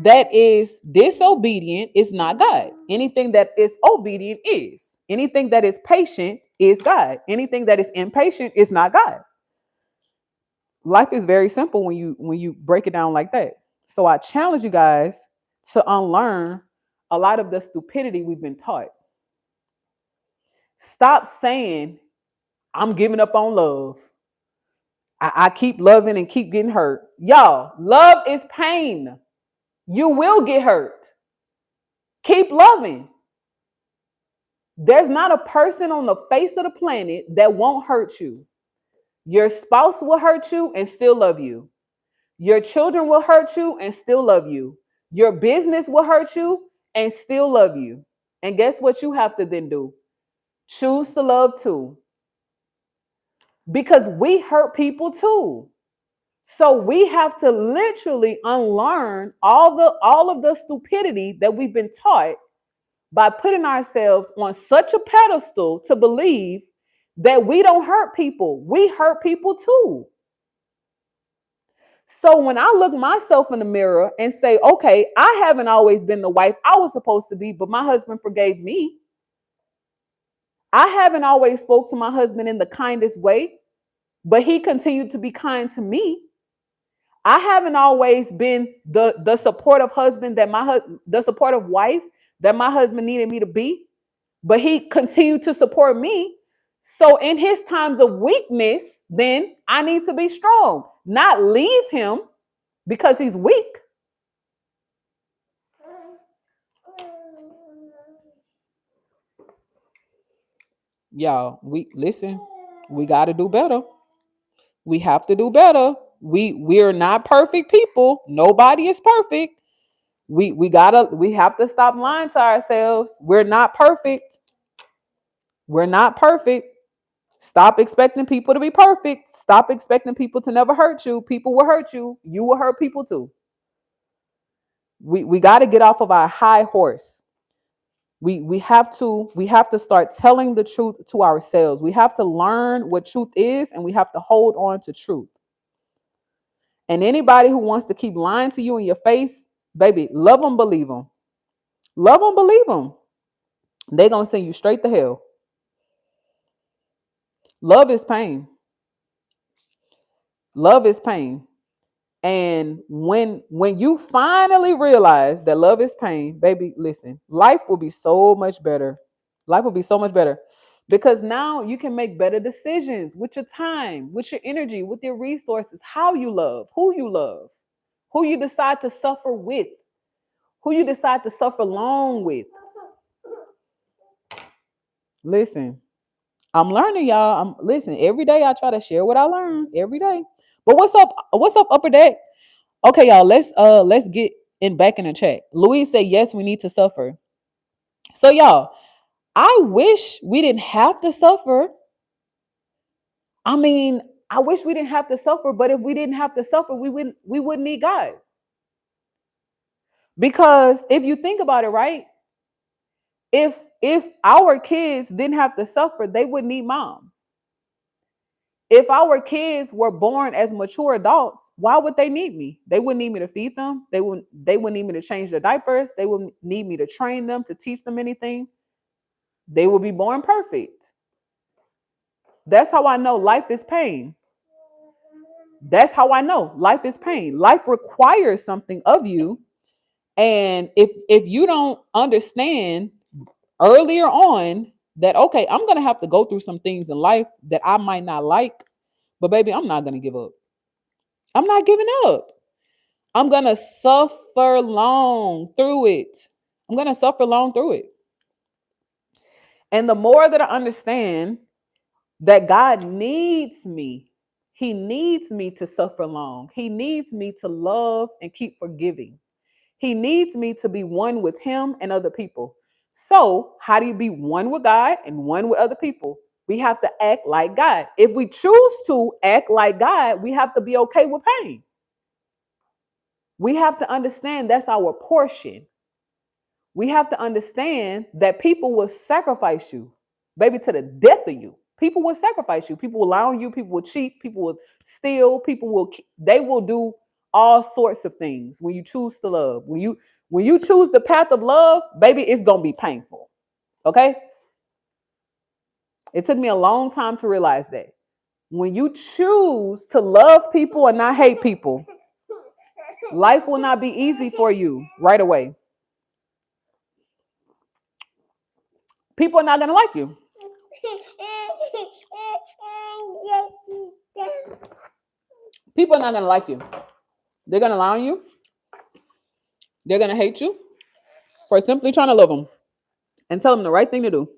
Speaker 1: that is disobedient is not God. Anything that is obedient is. Anything that is patient is God. Anything that is impatient is not God. Life is very simple when you break it down like that. So I challenge you guys to unlearn a lot of the stupidity we've been taught. Stop saying, I'm giving up on love. I keep loving and keep getting hurt. Y'all, love is pain. You will get hurt. Keep loving. There's not a person on the face of the planet that won't hurt you. Your spouse will hurt you and still love you. Your children will hurt you and still love you. Your business will hurt you and still love you. And guess what you have to then do? Choose to love too. Because we hurt people too. So we have to literally unlearn all of the stupidity that we've been taught by putting ourselves on such a pedestal to believe that we don't hurt people. We hurt people too. So when I look myself in the mirror and say, okay, I haven't always been the wife I was supposed to be, but my husband forgave me. I haven't always spoke to my husband in the kindest way, but he continued to be kind to me. I haven't always been the supportive husband that the supportive wife that my husband needed me to be, but he continued to support me. So in his times of weakness, then I need to be strong, not leave him because he's weak. Y'all, we got to do better. We have to do better. We're not perfect people. Nobody is perfect. We have to stop lying to ourselves. We're not perfect. We're not perfect. Stop expecting people to be perfect. Stop expecting people to never hurt you. People will hurt you. You will hurt people too. We got to get off of our high horse. We have to start telling the truth to ourselves. We have to learn what truth is, and we have to hold on to truth. And anybody who wants to keep lying to you in your face, baby, love them, believe them. Love them, believe them. They're going to send you straight to hell. Love is pain. Love is pain. And when you finally realize that love is pain, baby, listen, life will be so much better. Life will be so much better because now you can make better decisions with your time, with your energy, with your resources, how you love, who you decide to suffer with, who you decide to suffer long with. Listen, I'm learning, y'all. Listen, every day I try to share what I learn every day. But what's up? What's up, upper deck? Okay, y'all, let's get in back in the chat. Louise said, yes, we need to suffer. So, y'all, I wish we didn't have to suffer. I mean, I wish we didn't have to suffer, but if we didn't have to suffer, we wouldn't need God. Because if you think about it, right? If our kids didn't have to suffer, they wouldn't need mom. If our kids were born as mature adults, why would they need me? They wouldn't need me to feed them. They wouldn't need me to change their diapers. They wouldn't need me to train them, to teach them anything. They will be born perfect. That's how I know life is pain. That's how I know life is pain. Life requires something of you. And if you don't understand earlier on that, okay, I'm going to have to go through some things in life that I might not like, but baby, I'm not going to give up. I'm not giving up. I'm going to suffer long through it. I'm going to suffer long through it. And the more that I understand that God needs me, He needs me to suffer long. He needs me to love and keep forgiving. He needs me to be one with Him and other people. So, how do you be one with God and one with other people? We have to act like God. If we choose to act like God, we have to be okay with pain. We have to understand that's our portion. We have to understand that people will sacrifice you, baby, to the death of you. People will sacrifice you. People will lie on you. People will cheat. People will steal. They will do all sorts of things when you choose to love. When you choose the path of love, baby, it's gonna be painful. Okay? It took me a long time to realize that. When you choose to love people and not hate people, life will not be easy for you right away. People are not gonna like you. People are not going to like you. They're going to lie on you. They're going to hate you for simply trying to love them and tell them the right thing to do.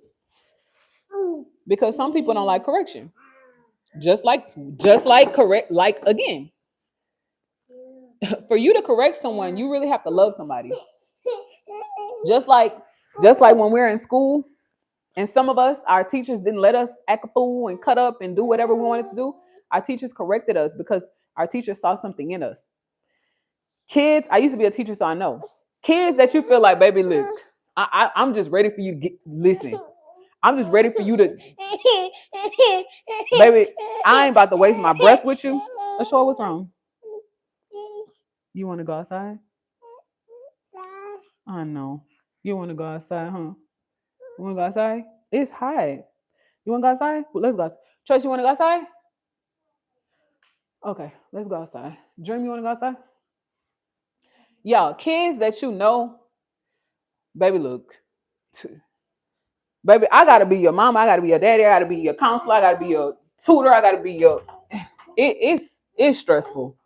Speaker 1: Because some people don't like correction. Just like correct, like again, for you to correct someone, you really have to love somebody. Just like when we're in school and some of us, our teachers didn't let us act a fool and cut up and do whatever we wanted to do. Our teachers corrected us because our teachers saw something in us. Kids, I used to be a teacher, so I know. Kids that you feel like, baby, look, I'm just ready for you to listen. I'm just ready for you to, baby, I ain't about to waste my breath with you. Ashore, what's wrong? You want to go outside? I know. You want to go outside, huh? You want to go outside? It's hot. You want to go outside? Well, let's go outside. Trust, you want to go outside? Okay, let's go outside. Dream, you want to go outside? Y'all, kids that you know, baby, look. Baby, I got to be your mama. I got to be your daddy. I got to be your counselor. I got to be your tutor. I got to be your... It's stressful.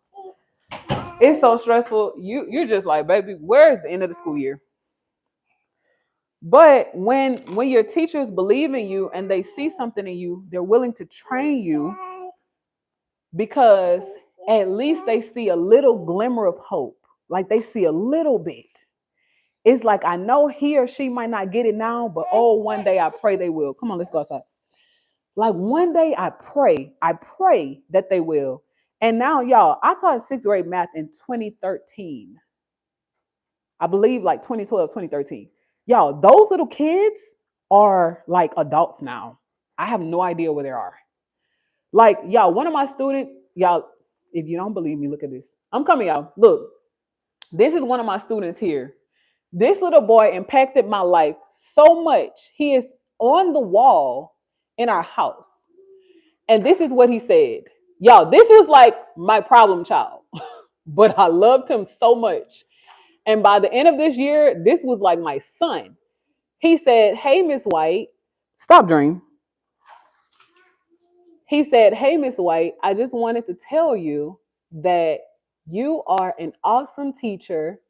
Speaker 1: It's so stressful. You're just like, baby, where's the end of the school year? But when your teachers believe in you and they see something in you, they're willing to train you because at least they see a little glimmer of hope. Like they see a little bit. It's like, I know he or she might not get it now, but one day I pray they will. Come on, let's go outside. Like one day I pray that they will. And now, y'all, I taught 6th grade math in 2013. I believe like 2012, 2013. Y'all, those little kids are like adults now. I have no idea where they are. Like, y'all, one of my students, y'all, if you don't believe me, look at this. I'm coming, y'all. Look, this is one of my students here. This little boy impacted my life so much. He is on the wall in our house. And this is what he said. Y'all, this was like my problem child, but I loved him so much. And by the end of this year, this was like my son. He said, "Hey, Miss White." Stop, Dream. He said, "Hey, Miss White, I just wanted to tell you that you are an awesome teacher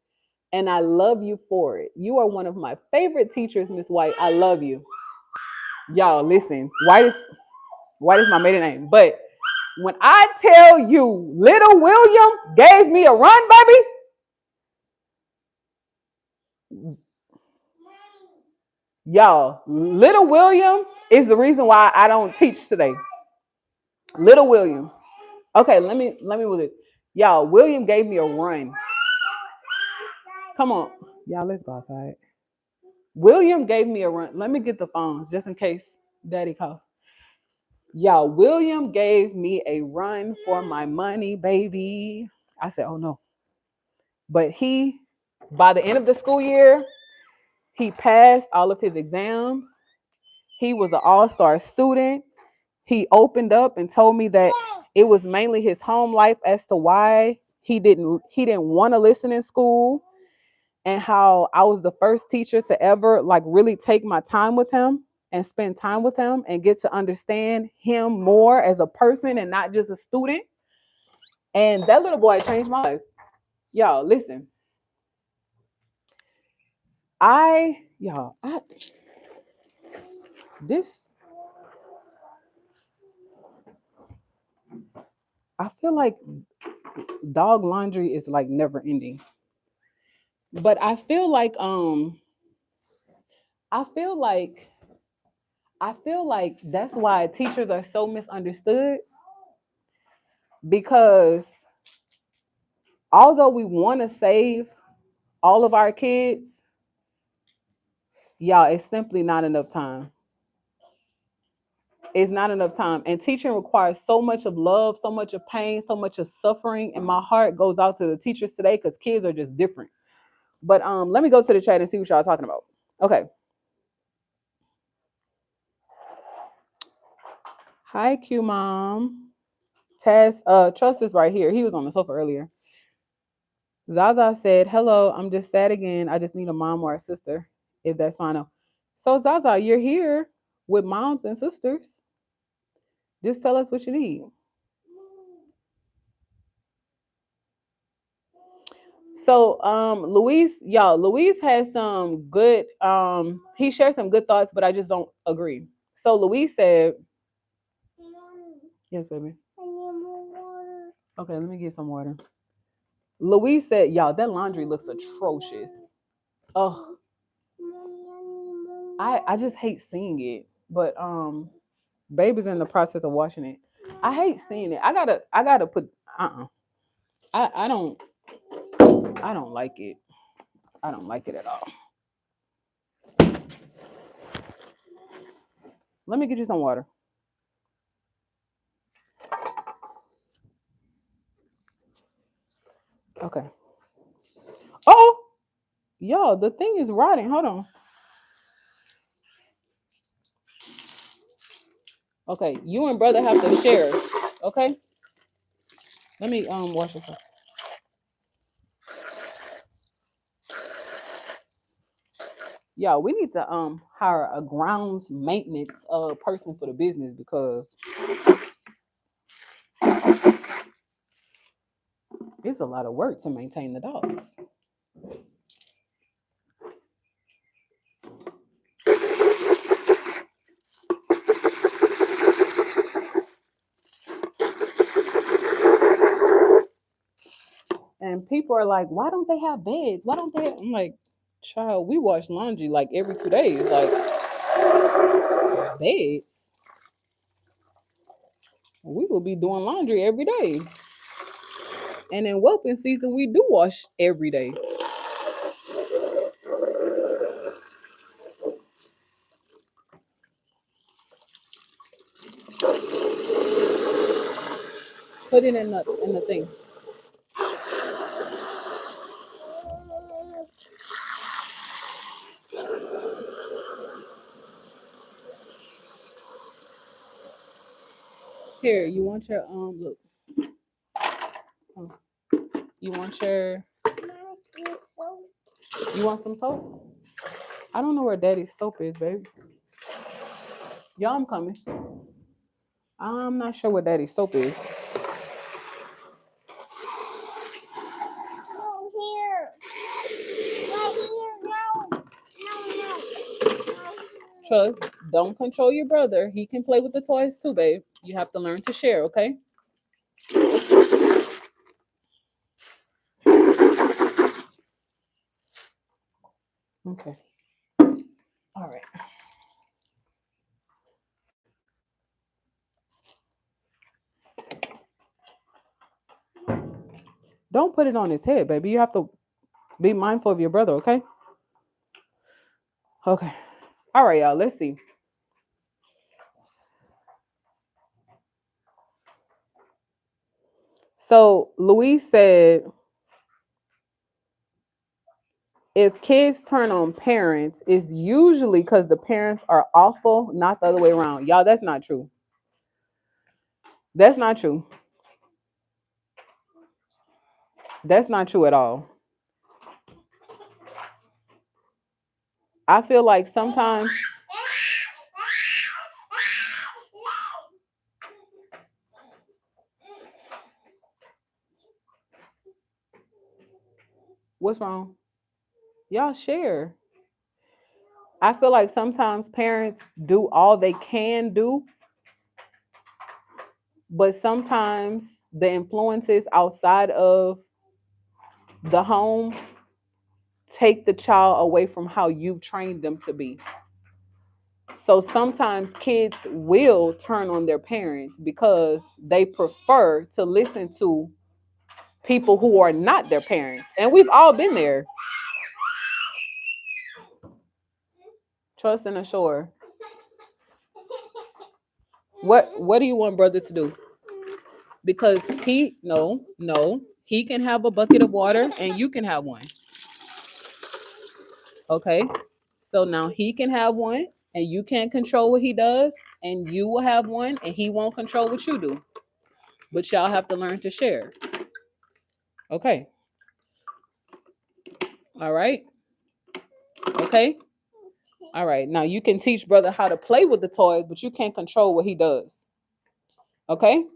Speaker 1: and I love you for it. You are one of my favorite teachers, Miss White. I love you." Y'all, listen, White is my maiden name. But when I tell you little William gave me a run, baby. Y'all, little William is the reason why I don't teach today. Little William. Okay, let me with it. Y'all, William gave me a run. Come on. Y'all, let's go outside. William gave me a run. Let me get the phones just in case Daddy calls. Y'all, William gave me a run for my money, baby. I said, oh no. But by the end of the school year, he passed all of his exams. He was an all-star student. He opened up and told me that it was mainly his home life as to why he didn't want to listen in school, and how I was the first teacher to ever like really take my time with him and spend time with him and get to understand him more as a person and not just a student. And that little boy changed my life. Y'all, listen. I feel like dog laundry is like never ending. But I feel like that's why teachers are so misunderstood, because although we want to save all of our kids, y'all, it's simply not enough time. It's not enough time. And teaching requires so much of love, so much of pain, so much of suffering. And my heart goes out to the teachers today because kids are just different. But let me go to the chat and see what y'all are talking about. Okay. Hi, Q Mom. Tess, Trust is right here. He was on the sofa earlier. Zaza said, "Hello, I'm just sad again. I just need a mom or a sister, if that's fine." So Zaza, you're here. with moms and sisters. Just tell us what you need. So Luis has some good he shared some good thoughts, but I just don't agree. So Luis said, yes, baby.
Speaker 2: I need more water.
Speaker 1: Okay, let me get some water. Luis said, y'all, that laundry looks atrocious. Oh, I just hate seeing it. But baby's in the process of washing it. I hate seeing it. I gotta put I don't like it. I don't like it at all. Let me get you some water. Okay. Oh, y'all, the thing is rotting. Hold on. Okay, you and brother have to share. Okay. Let me wash this up. Yeah, we need to hire a grounds maintenance person for the business because it's a lot of work to maintain the dogs. And people are like, why don't they have beds? Why don't they? I'm like, child, we wash laundry like every 2 days. Like, beds. We will be doing laundry every day. And in whelping season, we do wash every day. Put it in the thing. Here, you want your look. You want your you want some soap? I don't know where daddy's soap is, baby. Y'all, I'm coming. I'm not sure what daddy's soap is.
Speaker 2: Oh, here. Right here. No.
Speaker 1: Trust, don't control your brother. He can play with the toys too, babe. You have to learn to share, okay? Okay. All right. Don't put it on his head, baby. You have to be mindful of your brother, okay? Okay. All right, y'all. Let's see. So Louise said, if kids turn on parents, it's usually because the parents are awful, not the other way around. Y'all, that's not true. That's not true. That's not true at all. I feel like sometimes what's wrong? Y'all share. I feel like sometimes parents do all they can do, but sometimes the influences outside of the home take the child away from how you've trained them to be. So sometimes kids will turn on their parents because they prefer to listen to people who are not their parents. And we've all been there. Trust and assure. What do you want brother to do? Because he can have a bucket of water and you can have one. Okay? So now he can have one and you can't control what he does, and you will have one and he won't control what you do. But y'all have to learn to share. Okay. All right. Okay. All right. Now you can teach brother how to play with the toys, but you can't control what he does. Okay?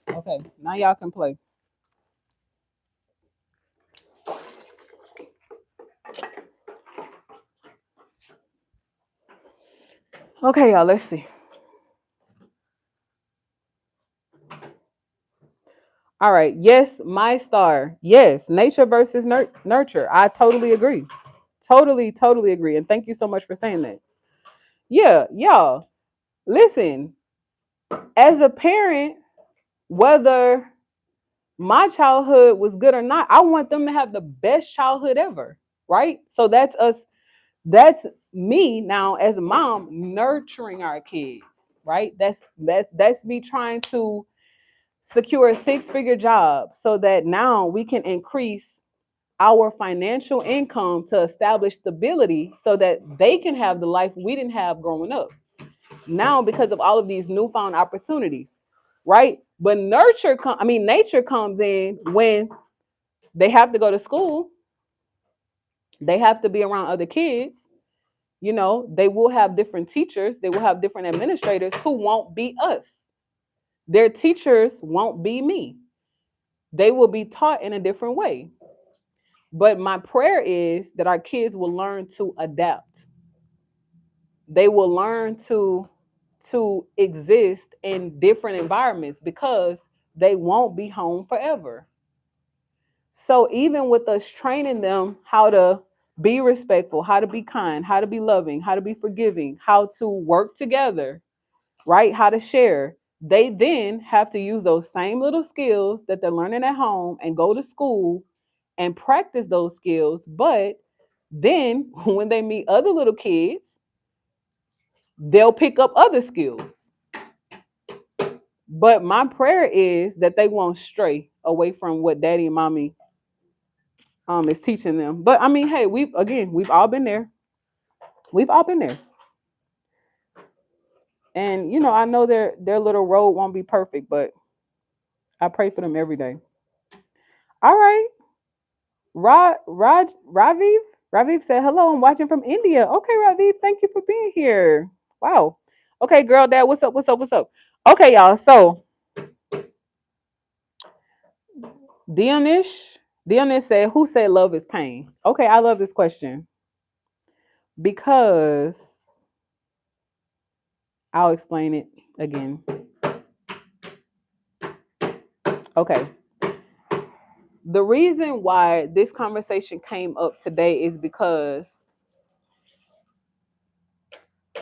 Speaker 1: Okay. Now y'all can play. Okay, y'all, let's see. All right. Yes, my star. Yes, nature versus nurture. I totally agree. Totally agree. And thank you so much for saying that. Yeah, y'all. Listen, as a parent, whether my childhood was good or not, I want them to have the best childhood ever. Right? So that's us. That's me now as a mom nurturing our kids. Right? That's me trying to secure a six-figure job so that now we can increase our financial income to establish stability so that they can have the life we didn't have growing up. Now, because of all of these newfound opportunities, right? But nature comes in when they have to go to school, they have to be around other kids. They will have different teachers, they will have different administrators who won't be us. Their teachers won't be me. They will be taught in a different way. But my prayer is that our kids will learn to adapt. They will learn to exist in different environments because they won't be home forever. So even with us training them how to be respectful, how to be kind, how to be loving, how to be forgiving, how to work together, right? How to share. They then have to use those same little skills that they're learning at home and go to school and practice those skills. But then when they meet other little kids, they'll pick up other skills. But my prayer is that they won't stray away from what daddy and mommy is teaching them. But I mean, hey, we've all been there. We've all been there. And I know their little road won't be perfect, but I pray for them every day. All right. Raviv? Raviv said, hello, I'm watching from India. Okay, Raviv, thank you for being here. Wow. Okay, girl, dad, what's up? What's up? What's up? Okay, y'all. So Dionish said, who said love is pain? Okay, I love this question because I'll explain it again. Okay. The reason why this conversation came up today is because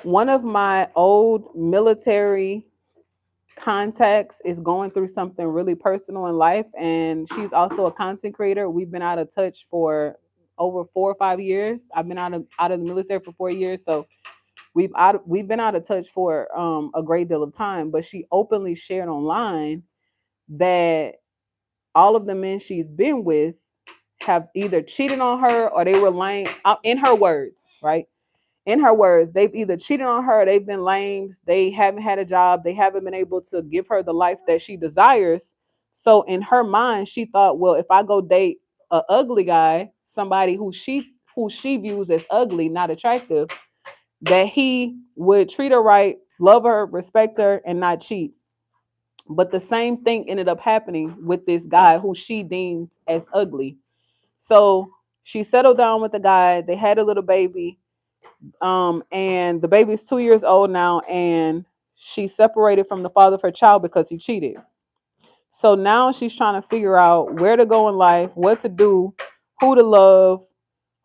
Speaker 1: one of my old military contacts is going through something really personal in life, and she's also a content creator. We've been out of touch for over 4 or 5 years. I've been out of the military for 4 years, so we've been out of touch for a great deal of time. But she openly shared online that all of the men she's been with have either cheated on her or they were lying. In her words, right? In her words, they've either cheated on her, they've been lames, they haven't had a job, they haven't been able to give her the life that she desires. So in her mind, she thought, well, if I go date a ugly guy, somebody who she views as ugly, not attractive, that he would treat her right, love her, respect her, and not cheat. But the same thing ended up happening with this guy who she deemed as ugly. So she settled down with the guy, they had a little baby. And the baby's 2 years old now, and she separated from the father of her child because he cheated. So now she's trying to figure out where to go in life, what to do, who to love,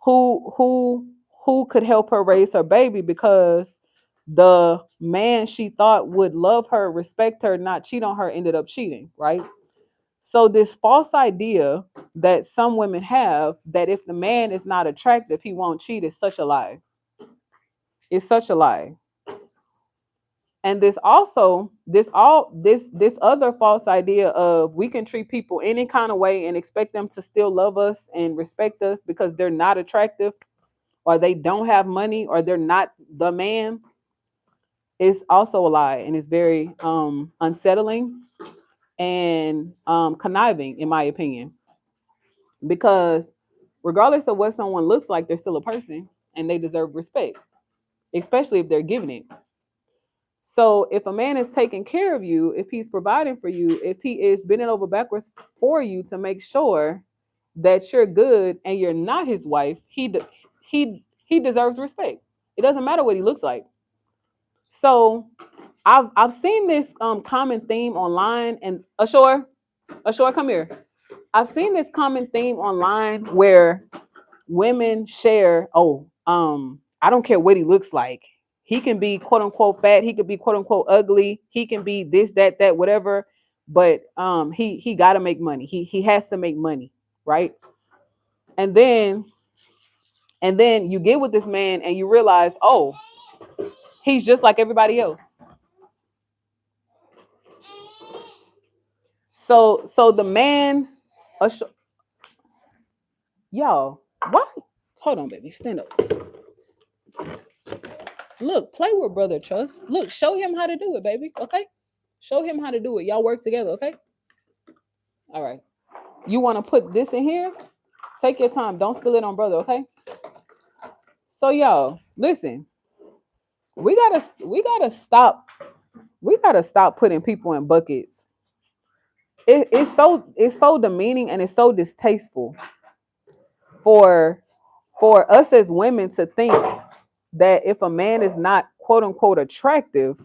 Speaker 1: who could help her raise her baby, because the man she thought would love her, respect her, not cheat on her, ended up cheating, right? So this false idea that some women have that if the man is not attractive, he won't cheat is such a lie. It's such a lie. And this other false idea of we can treat people any kind of way and expect them to still love us and respect us because they're not attractive or they don't have money or they're not the man is also a lie, and it's very unsettling and conniving in my opinion, because regardless of what someone looks like, they're still a person and they deserve respect, especially if they're giving it. So if a man is taking care of you, if he's providing for you, if he is bending over backwards for you to make sure that you're good and you're not his wife, he deserves respect. It doesn't matter what he looks like. So I've seen this common theme online, and Ashore, come here. I've seen this common theme online where women share, oh, I don't care what he looks like. He can be quote unquote fat, he could be quote unquote ugly, he can be this, that, whatever, but he gotta make money. He has to make money, right? And then you get with this man and you realize, oh, he's just like everybody else. So the man, y'all, why? Hold on, baby, stand up. Look, play with brother Trust. Look, show him how to do it, baby. Okay, show him how to do it. Y'all work together, okay? All right. You want to put this in here? Take your time. Don't spill it on brother, okay? So y'all, listen. We gotta stop putting people in buckets. It's so demeaning and it's so distasteful for us as women to think that if a man is not quote unquote attractive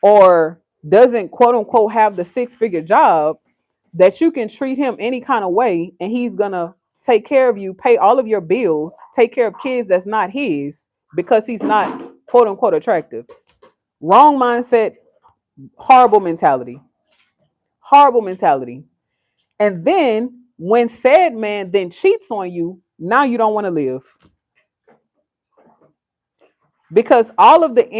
Speaker 1: or doesn't quote unquote have the six-figure job, that you can treat him any kind of way and he's gonna take care of you, pay all of your bills, take care of kids that's not his because he's not quote unquote attractive. Wrong mindset, horrible mentality. Horrible mentality. And then when said man then cheats on you, now you don't want to live. Because all of the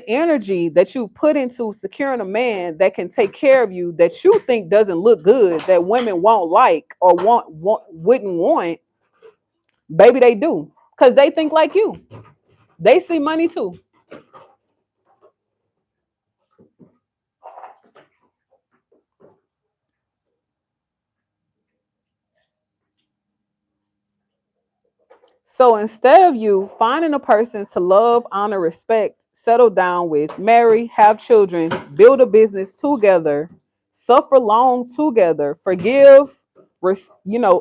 Speaker 1: energy that you put into securing a man that can take care of you, that you think doesn't look good, that women won't like or wouldn't want, baby, they do, because they think like you. They see money too. So instead of you finding a person to love, honor, respect, settle down with, marry, have children, build a business together, suffer long together, forgive,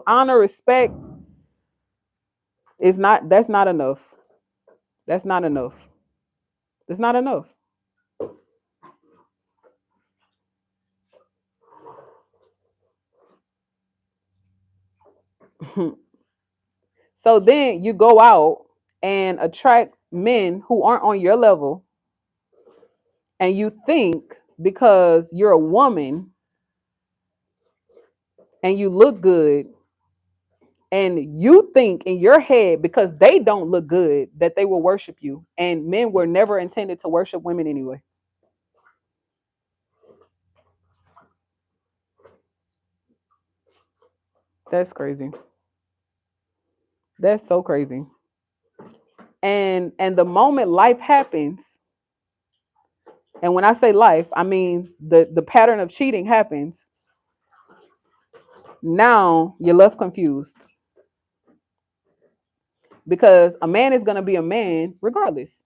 Speaker 1: honor, respect, is not that's not enough. That's not enough. It's not enough. So then you go out and attract men who aren't on your level, and you think because you're a woman and you look good, and you think in your head because they don't look good that they will worship you, and men were never intended to worship women anyway. That's crazy. That's so crazy. And the moment life happens, and when I say life, I mean the pattern of cheating happens, now you're left confused, because a man is going to be a man regardless,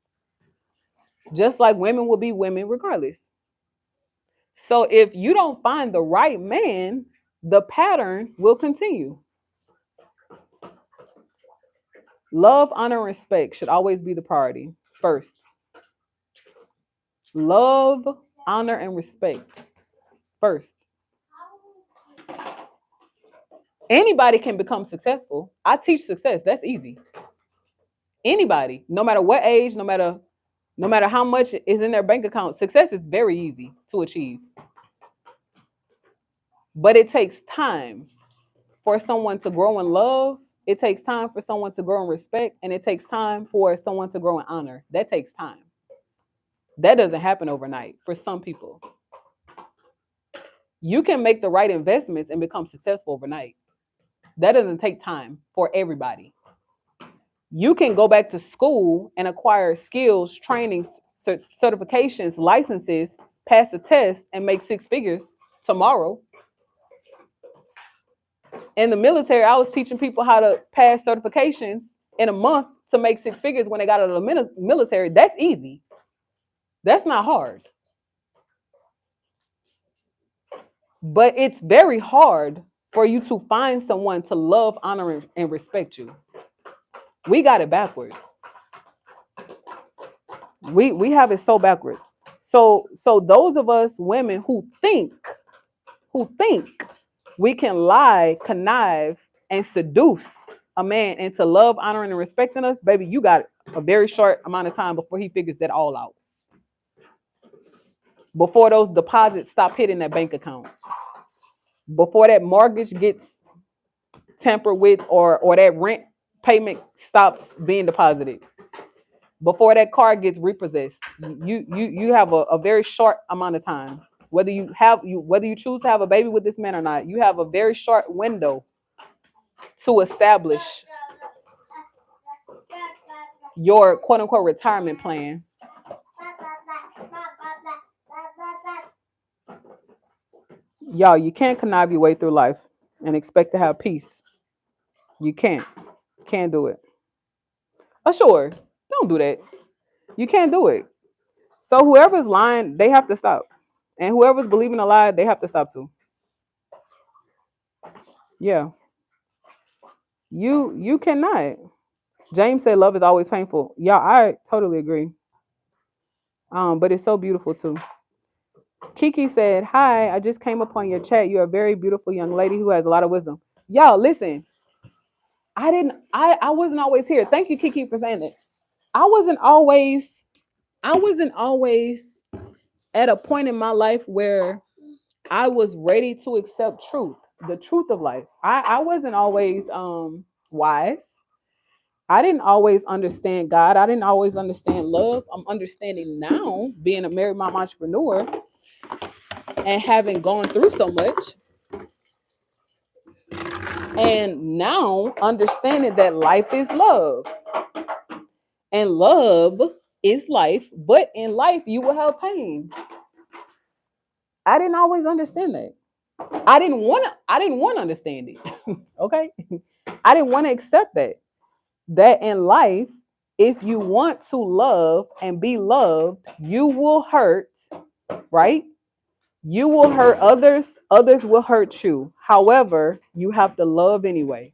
Speaker 1: just like women will be women regardless. So if you don't find the right man, the pattern will continue. Love, honor, and respect should always be the priority first. Love, honor, and respect first. Anybody can become successful. I teach success. That's easy. Anybody, no matter what age, no matter how much is in their bank account, success is very easy to achieve. But it takes time for someone to grow in love. It takes time for someone to grow in respect, and it takes time for someone to grow in honor. That takes time. That doesn't happen overnight for some people. You can make the right investments and become successful overnight. That doesn't take time for everybody. You can go back to school and acquire skills, trainings, certifications, licenses, pass a test, and make six figures tomorrow. In the military, I was teaching people how to pass certifications in a month to make six figures when they got out of the military. That's easy. That's not hard. But it's very hard for you to find someone to love, honor, and respect you. We got it backwards. We have it so backwards. So those of us women who think we can lie, connive, and seduce a man into love, honoring, and respecting us, baby, you got a very short amount of time before he figures that all out. Before those deposits stop hitting that bank account. Before that mortgage gets tampered with, or that rent payment stops being deposited. Before that car gets repossessed. You have a very short amount of time. Whether you choose to have a baby with this man or not, you have a very short window to establish your quote unquote retirement plan. Y'all, you can't connive your way through life and expect to have peace. You can't do it. Oh, sure, don't do that. You can't do it. So whoever's lying, they have to stop, and whoever's believing a lie, they have to stop too. Yeah, you cannot. James said love is always painful. Yeah, I totally agree. But it's so beautiful too. Kiki said, "Hi, I just came upon your chat. You're a very beautiful young lady who has a lot of wisdom." Y'all, listen. I wasn't always here. Thank you, Kiki, for saying that. I wasn't always at a point in my life where I was ready to accept truth, the truth of life. I wasn't always wise. I didn't always understand God. I didn't always understand love. I'm understanding now, being a married mom entrepreneur and having gone through so much. And now understanding that life is love. And love is life, but in life you will have pain. I didn't always understand that. I didn't want to understand it. Okay? I didn't want to accept that in life, if you want to love and be loved, you will hurt, right? You will hurt others will hurt you. However, you have to love anyway.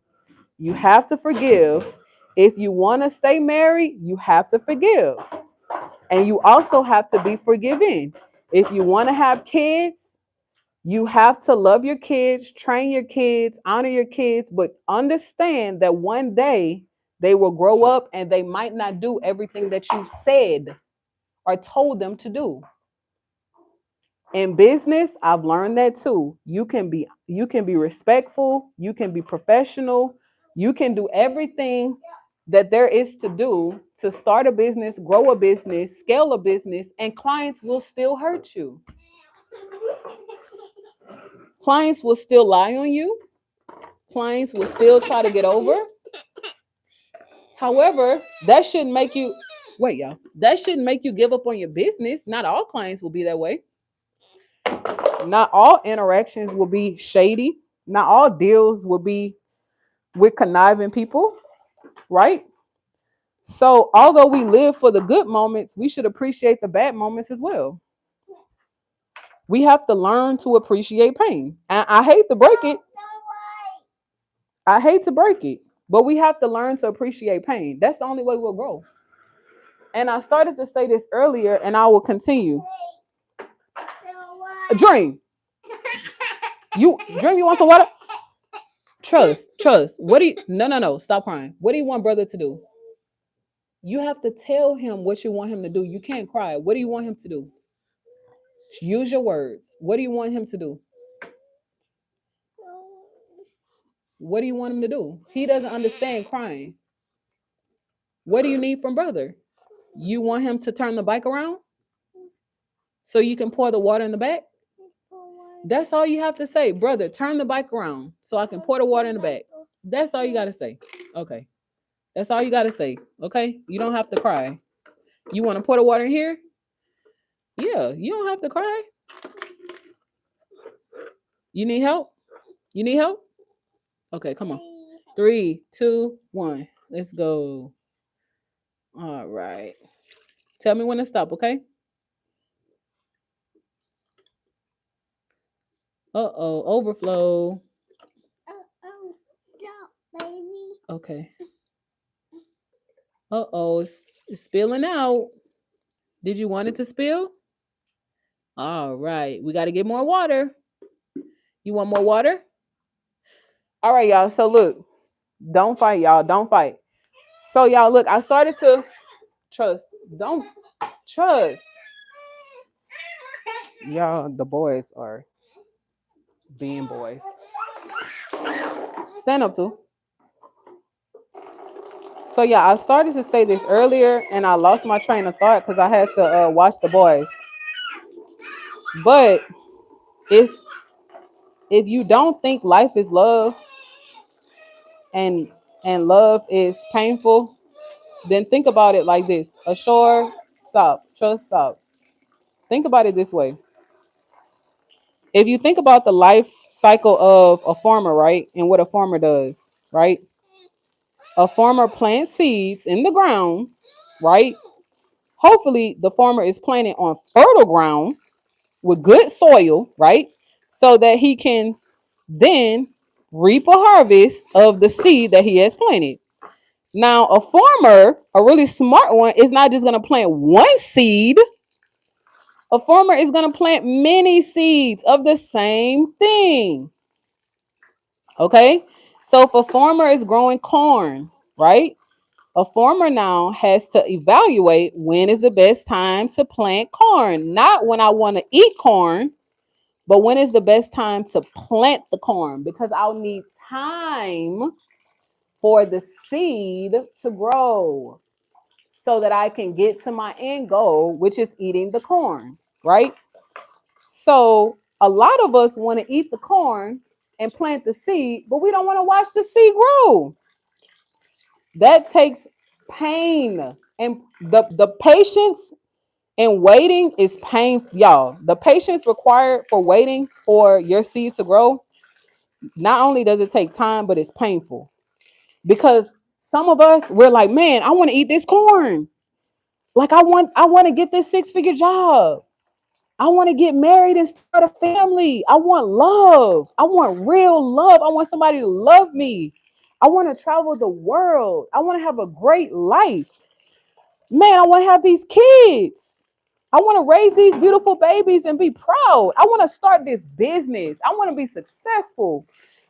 Speaker 1: You have to forgive. If you want to stay married, you have to forgive. And you also have to be forgiving. If you want to have kids, you have to love your kids, train your kids, honor your kids, but understand that one day they will grow up and they might not do everything that you said or told them to do. In business, I've learned that too. You can be respectful, you can be professional, you can do everything that there is to do to start a business, grow a business, scale a business, and clients will still hurt you. Clients will still lie on you. Clients will still try to get over. However, that shouldn't make you that shouldn't make you give up on your business. Not all clients will be that way. Not all interactions will be shady. Not all deals will be with conniving people, right? So, although we live for the good moments, we should appreciate the bad moments as well. We have to learn to appreciate pain. And I hate to break it. I hate to break it, but we have to learn to appreciate pain. That's the only way we'll grow. And I started to say this earlier, and I will continue. Dream. You want some water? Trust. What do you no, stop crying. What do you want brother to do? You have to tell him what you want him to do. You can't cry. What do you want him to do? Use your words. What do you want him to do? What do you want him to do? He doesn't understand crying. What do you need from brother? You want him to turn the bike around so you can pour the water in the back? That's all you have to say. Brother, turn the bike around so I can pour the water in the back. That's all you got to say. Okay. That's all you got to say. Okay. You don't have to cry. You want to pour the water in here? Yeah. You don't have to cry. You need help? You need help? Okay. Come on. 3, 2, 1. Let's go. All right. Tell me when to stop. Okay. Uh-oh. Overflow.
Speaker 2: Stop, baby.
Speaker 1: Okay. Uh-oh. It's spilling out. Did you want it to spill? All right. We got to get more water. You want more water? All right, y'all. So look, don't fight, y'all. Don't fight. So y'all, look, I started to trust. Don't trust. Y'all, the boys are being boys. Stand up, too. So yeah, I started to say this earlier, and I lost my train of thought because I had to watch the boys. But if you don't think life is love and love is painful, then think about it like this. Assure, stop. Trust, stop. Think about it this way. If you think about the life cycle of a farmer, right? And what a farmer does, right? A farmer plants seeds in the ground, right? Hopefully the farmer is planting on fertile ground with good soil, right? So that he can then reap a harvest of the seed that he has planted. Now, a farmer, a really smart one, is not just going to plant one seed. A farmer is going to plant many seeds of the same thing. Okay? So if a farmer is growing corn, right? A farmer now has to evaluate when is the best time to plant corn. Not when I want to eat corn, but when is the best time to plant the corn? Because I'll need time for the seed to grow so that I can get to my end goal, which is eating the corn, right? So a lot of us want to eat the corn and plant the seed, but we don't want to watch the seed grow. That takes pain, and the patience and waiting is painful, y'all. The patience required for waiting for your seed to grow, not only does it take time, but it's painful. Because some of us, we're like, man, I want to eat this corn. Like I want to get this 6-figure job. I want to get married and start a family. I want love. I want real love. I want somebody to love me. I want to travel the world. I want to have a great life. Man, I want to have these kids. I want to raise these beautiful babies and be proud. I want to start this business. I want to be successful.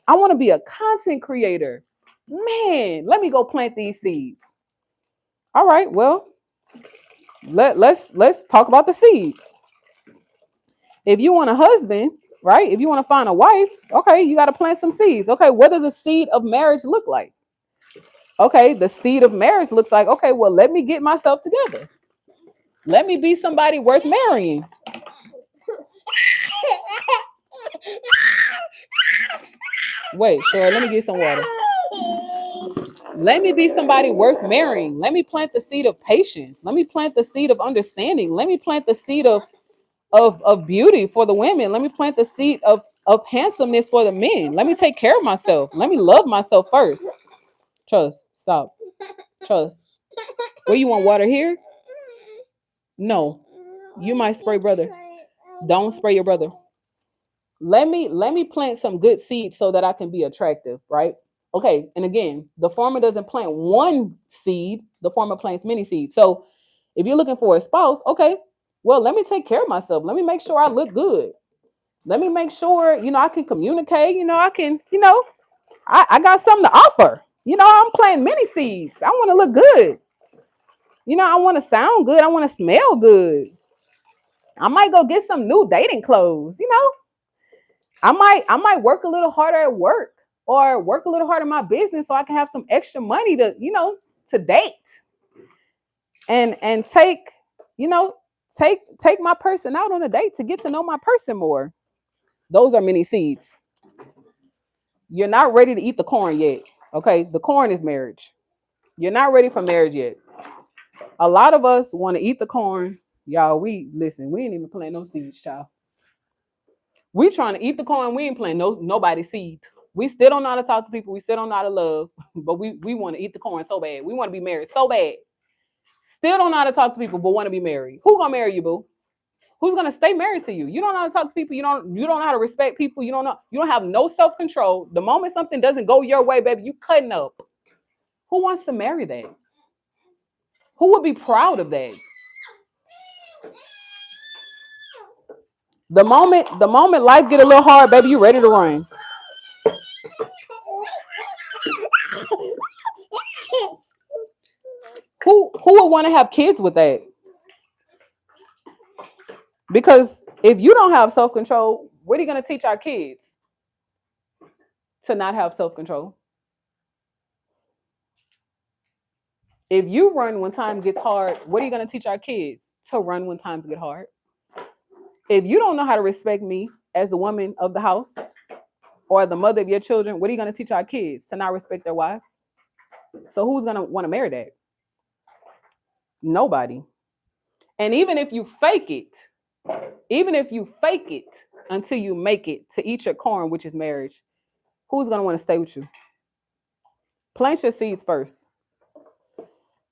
Speaker 1: I want to be a content creator. Man, let me go plant these seeds. All right, well, let's talk about the seeds. If you want a husband, right? If you want to find a wife, okay, you got to plant some seeds. Okay, what does a seed of marriage look like? Okay, the seed of marriage looks like, okay, well, let me get myself together. Let me be somebody worth marrying. Wait, sorry, let me get some water. Let me be somebody worth marrying. Let me plant the seed of patience. Let me plant the seed of understanding. Let me plant the seed of beauty for the women. Let me plant the seed of handsomeness for the men. Let me take care of myself. Let me love myself first. Trust. Stop. Trust. Where you want water here? No. You might spray brother. Don't spray your brother. Let me plant some good seeds so that I can be attractive, right? Okay, and again, the farmer doesn't plant one seed, the farmer plants many seeds. So if you're looking for a spouse, okay, well, let me take care of myself. Let me make sure I look good. Let me make sure, I can communicate, I can, I got something to offer. I'm planting many seeds. I want to look good. I want to sound good. I want to smell good. I might go get some new dating clothes, I might work a little harder at work. or work a little hard in my business so I can have some extra money to, to date and take, you know, take my person out on a date to get to know my person more. Those are many seeds. You're not ready to eat the corn yet. Okay, the corn is marriage. You're not ready for marriage yet. A lot of us want to eat the corn. Y'all, we ain't even planting no seeds, child. We trying to eat the corn. We ain't planting nobody's seed. We still don't know how to talk to people. We still don't know how to love, but we want to eat the corn so bad. We want to be married so bad. Still don't know how to talk to people, but want to be married. Who gonna marry you, boo? Who's gonna stay married to you? You don't know how to talk to people. You don't know how to respect people. You don't have no self-control. The moment something doesn't go your way, baby, you cutting up. Who wants to marry that? Who would be proud of that? The moment life get a little hard, baby, you ready to run. Who would want to have kids with that? Because if you don't have self-control, what are you going to teach our kids? To not have self-control. If you run when time gets hard, what are you going to teach our kids? To run when times get hard. If you don't know how to respect me as the woman of the house or the mother of your children, what are you going to teach our kids? To not respect their wives? So who's going to want to marry that? Nobody. And even if you fake it until you make it to eat your corn, which is marriage, who's going to want to stay with you? Plant your seeds first.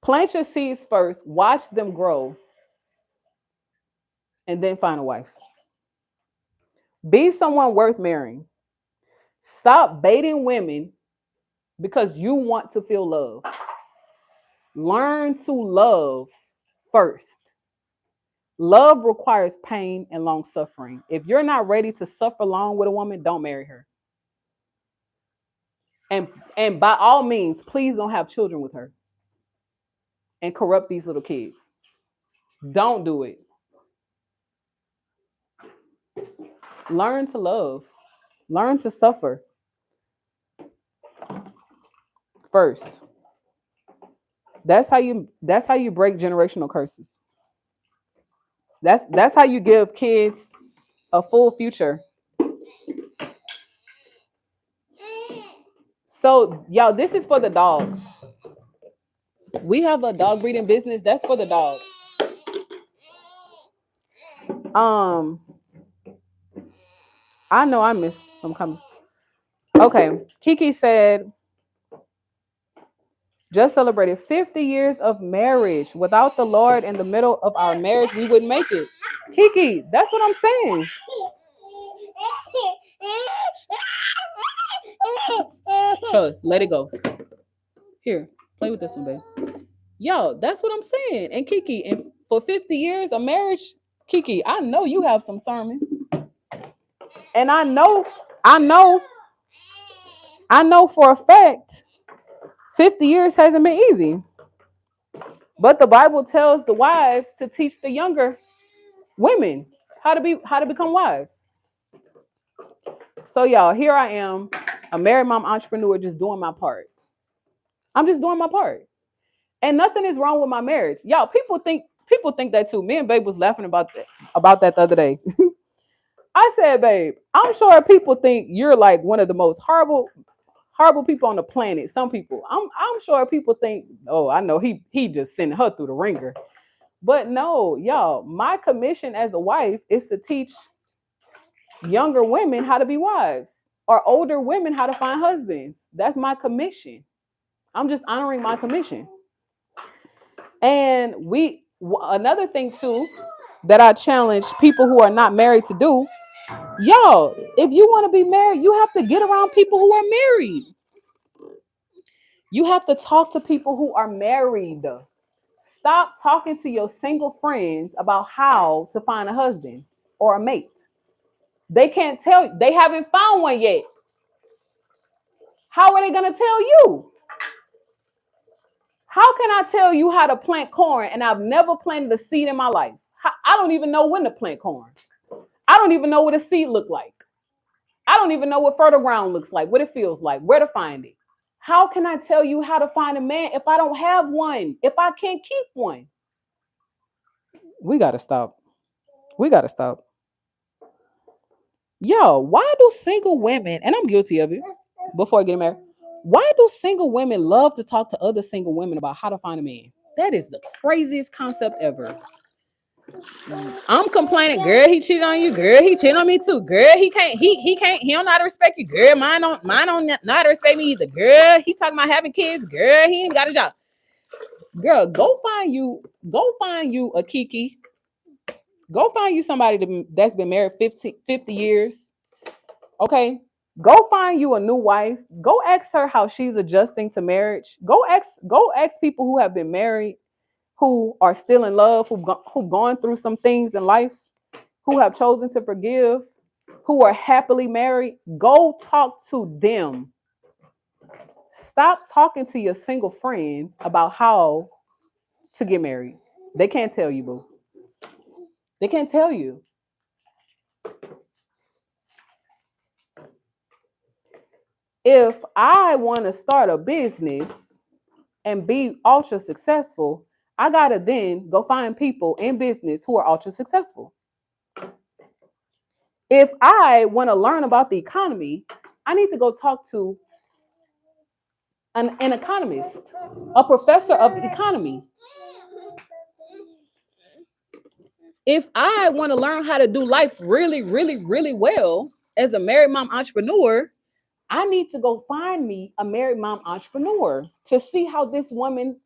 Speaker 1: Plant your seeds first, watch them grow, and then find a wife. Be someone worth marrying. Stop baiting women because you want to feel love. Learn to love first. Love requires pain and long suffering. If you're not ready to suffer long with a woman, don't marry her. And by all means, please don't have children with her and corrupt these little kids. Don't do it. Learn to love. Learn to suffer first. That's how you break generational curses. That's how you give kids a full future. So, y'all, this is for the dogs. We have a dog breeding business. That's for the dogs. I know I missed some coming. Okay, Kiki said, just celebrated 50 years of marriage. Without the Lord in the middle of our marriage, we wouldn't make it. Kiki, that's what I'm saying. Trust, let it go. Here, play with this one, babe. Yo, that's what I'm saying. And Kiki, and for 50 years of marriage, Kiki, I know you have some sermons. And I know for a fact 50 years hasn't been easy. But the Bible tells the wives to teach the younger women how to become wives. So y'all, here I am, a married mom entrepreneur, just doing my part. I'm just doing my part. And nothing is wrong with my marriage. Y'all, people think that too. Me and Babe was laughing about that the other day. I said, Babe, I'm sure people think you're like one of the most horrible people on the planet. Some people. I'm sure people think, oh, I know he just sent her through the ringer. But no, y'all, my commission as a wife is to teach younger women how to be wives or older women how to find husbands. That's my commission. I'm just honoring my commission. And another thing too that I challenge people who are not married to do, y'all, if you want to be married, you have to get around people who are married. You have to talk to people who are married. Stop talking to your single friends about how to find a husband or a mate. They can't tell you. They haven't found one yet. How are they going to tell you? How can I tell you how to plant corn and I've never planted a seed in my life? I don't even know when to plant corn. I don't even know what a seed look like. I don't even know what fertile ground looks like, what it feels like, where to find it. How can I tell you how to find a man if I don't have one, if I can't keep one? We got to stop. We got to stop. Yo, why do single women, and I'm guilty of it before I get married, why do single women love to talk to other single women about how to find a man? That is the craziest concept ever. I'm complaining, girl, he cheated on you, girl, he cheated on me too, girl, he don't know how to respect you, girl, mine don't know how to respect me either, girl, he talking about having kids, girl, he ain't got a job. Girl, go find you a Kiki. Go find you somebody that's been married 50 years. Okay. Go find you a new wife. Go ask her how she's adjusting to marriage. Go ask people who have been married, who are still in love, who've gone through some things in life, who have chosen to forgive, who are happily married. Go talk to them. Stop talking to your single friends about how to get married. They can't tell you, boo. They can't tell you. If I want to start a business and be ultra successful, I gotta then go find people in business who are ultra successful. If I want to learn about the economy, I need to go talk to an economist, a professor of economy. If I want to learn how to do life really, really, really well as a married mom entrepreneur, I need to go find me a married mom entrepreneur to see how this woman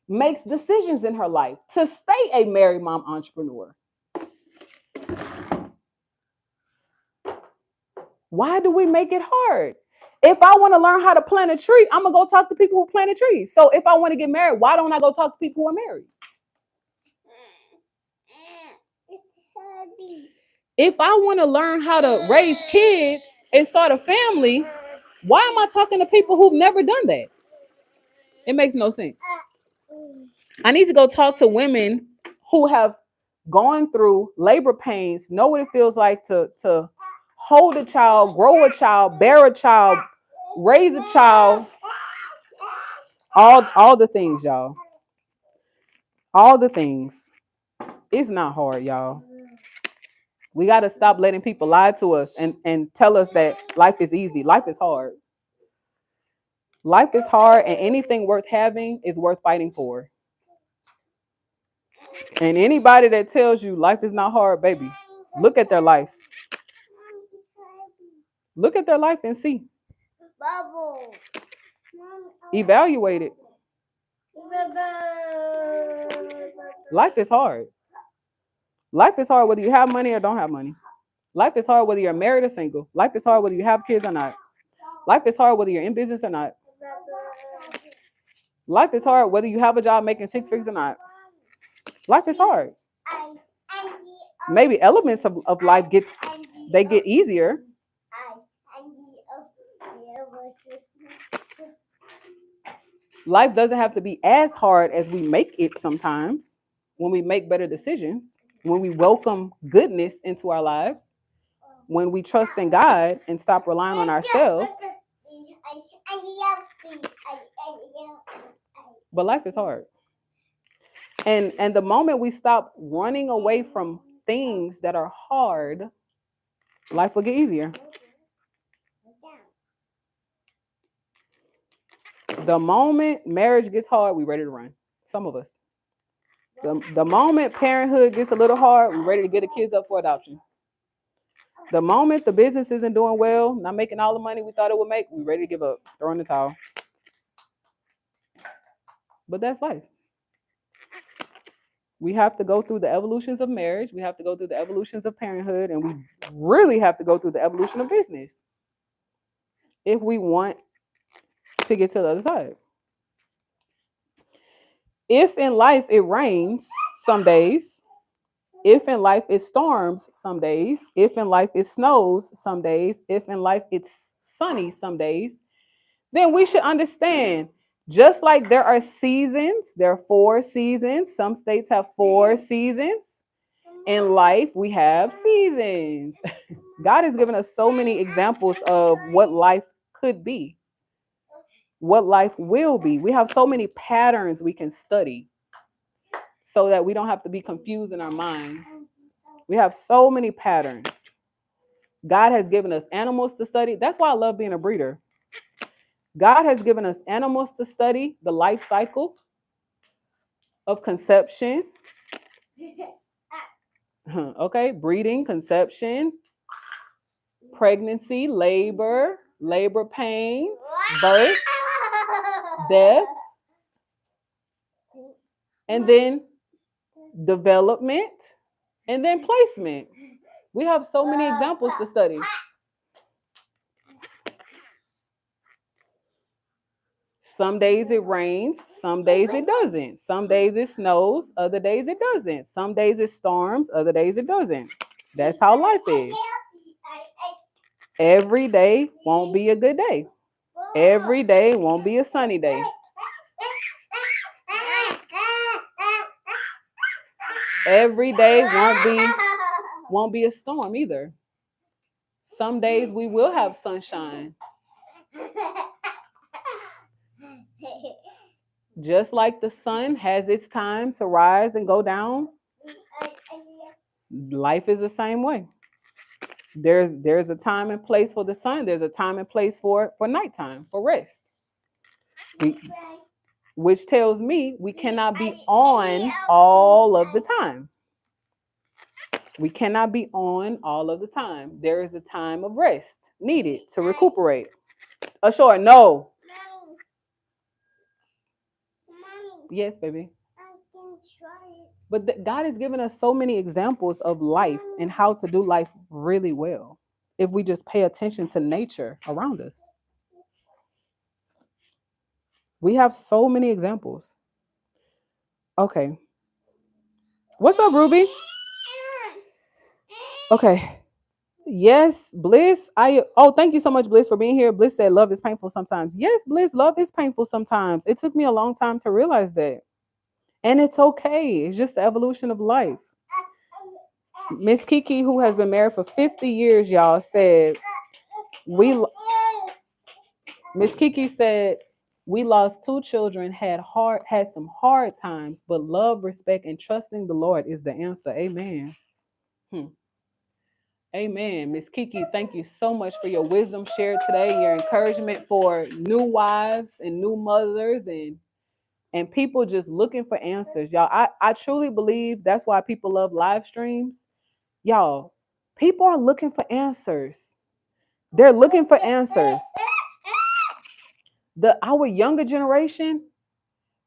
Speaker 1: makes decisions in her life to stay a married mom entrepreneur. Why do we make it hard? If I want to learn how to plant a tree, I'm going to go talk to people who plant trees. So if I want to get married, why don't I go talk to people who are married? If I want to learn how to raise kids and start a family, why am I talking to people who've never done that? It makes no sense. I need to go talk to women who have gone through labor pains, know what it feels like to hold a child, grow a child, bear a child, raise a child. All the things, y'all. All the things. It's not hard, y'all. We got to stop letting people lie to us and tell us that life is easy. Life is hard. Life is hard, and anything worth having is worth fighting for. And anybody that tells you life is not hard, baby, look at their life. Look at their life and see. Evaluate it. Life is hard. Life is hard whether you have money or don't have money. Life is hard whether you're married or single. Life is hard whether you have kids or not. Life is hard whether you're in business or not. Life is hard whether you have a job making 6 figures or not. Life is hard. Maybe elements of life get easier. Life doesn't have to be as hard as we make it sometimes when we make better decisions, when we welcome goodness into our lives, when we trust in God and stop relying on ourselves. But life is hard. And the moment we stop running away from things that are hard, life will get easier. The moment marriage gets hard, we're ready to run. Some of us. The moment parenthood gets a little hard, we're ready to get the kids up for adoption. The moment the business isn't doing well, not making all the money we thought it would make, we're ready to give up, throw in the towel. But that's life. We have to go through the evolutions of marriage. We have to go through the evolutions of parenthood. And we really have to go through the evolution of business if we want to get to the other side. If in life it rains some days, if in life it storms some days, if in life it snows some days, if in life it's sunny some days, then we should understand, just like there are seasons, there are 4 seasons. Some states have 4 seasons. In life, we have seasons. God has given us so many examples of what life could be, what life will be. We have so many patterns we can study so that we don't have to be confused in our minds. We have so many patterns. God has given us animals to study. That's why I love being a breeder. God has given us animals to study the life cycle of conception. Okay, breeding, conception, pregnancy, labor pains, birth, death, and then development, and then placement. We have so many examples to study. Some days it rains, some days it doesn't. Some days it snows, other days it doesn't. Some days it storms, other days it doesn't. That's how life is. Every day won't be a good day. Every day won't be a sunny day. Every day won't be a storm either. Some days we will have sunshine. Just like the sun has its time to rise and go down, life is the same way. There's a time and place for the sun. There's a time and place for nighttime, for rest. Which tells me we cannot be on all of the time. We cannot be on all of the time. There is a time of rest needed to recuperate. Sure, no. Mommy. Yes, baby. I can try it. But God has given us so many examples of life and how to do life really well if we just pay attention to nature around us. We have so many examples. Okay. What's up, Ruby? Okay. Yes, Bliss. Thank you so much, Bliss, for being here. Bliss said love is painful sometimes. Yes, Bliss, love is painful sometimes. It took me a long time to realize that. And it's okay. It's just the evolution of life. Miss Kiki, who has been married for 50 years, y'all, said Miss Kiki said we lost 2 children, had some hard times, but love, respect, and trusting the Lord is the answer. Amen. Amen. Miss Kiki, thank you so much for your wisdom shared today, your encouragement for new wives and new mothers and people just looking for answers. Y'all, I truly believe that's why people love live streams. Y'all, people are looking for answers. They're looking for answers. Our younger generation,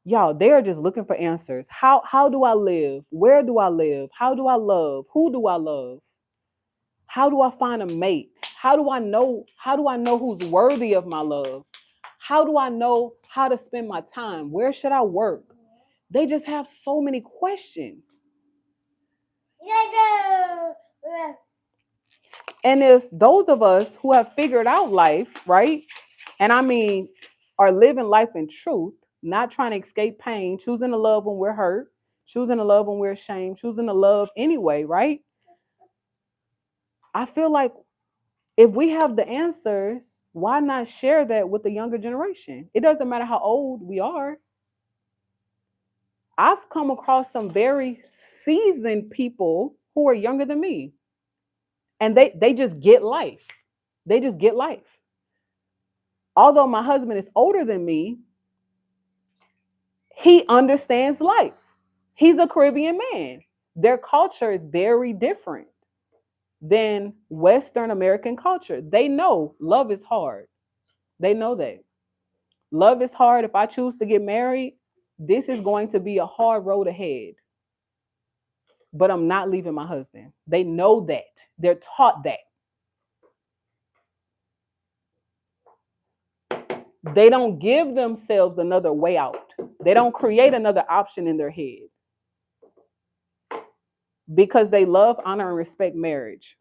Speaker 1: y'all, they are just looking for answers. How do I live? Where do I live? How do I love? Who do I love? How do I find a mate? How do I know who's worthy of my love? How do I know how to spend my time? Where should I work? They just have so many questions. And if those of us who have figured out life, right? And I mean, are living life in truth, not trying to escape pain, choosing to love when we're hurt, choosing to love when we're ashamed, choosing to love anyway, right? I feel like if we have the answers, why not share that with the younger generation? It doesn't matter how old we are. I've come across some very seasoned people who are younger than me. And they just get life. They just get life. Although my husband is older than me, he understands life. He's a Caribbean man. Their culture is very different than Western American culture. They know love is hard. They know that. Love is hard. If I choose to get married, this is going to be a hard road ahead. But I'm not leaving my husband. They know that. They're taught that. They don't give themselves another way out. They don't create another option in their head. Because they love, honor, and respect marriage.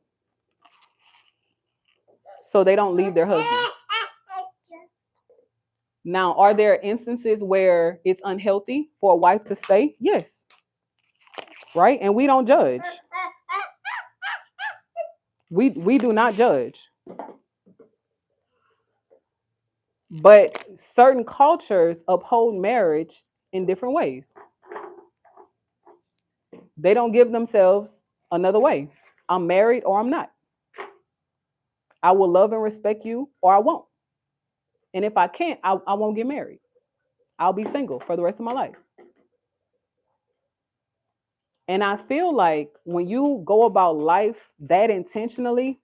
Speaker 1: So they don't leave their husbands. Now, are there instances where it's unhealthy for a wife to stay? Yes. Right? And we don't judge. We do not judge. But certain cultures uphold marriage in different ways. They don't give themselves another way. I'm married or I'm not. I will love and respect you or I won't. And if I can't, I won't get married. I'll be single for the rest of my life. And I feel like when you go about life that intentionally,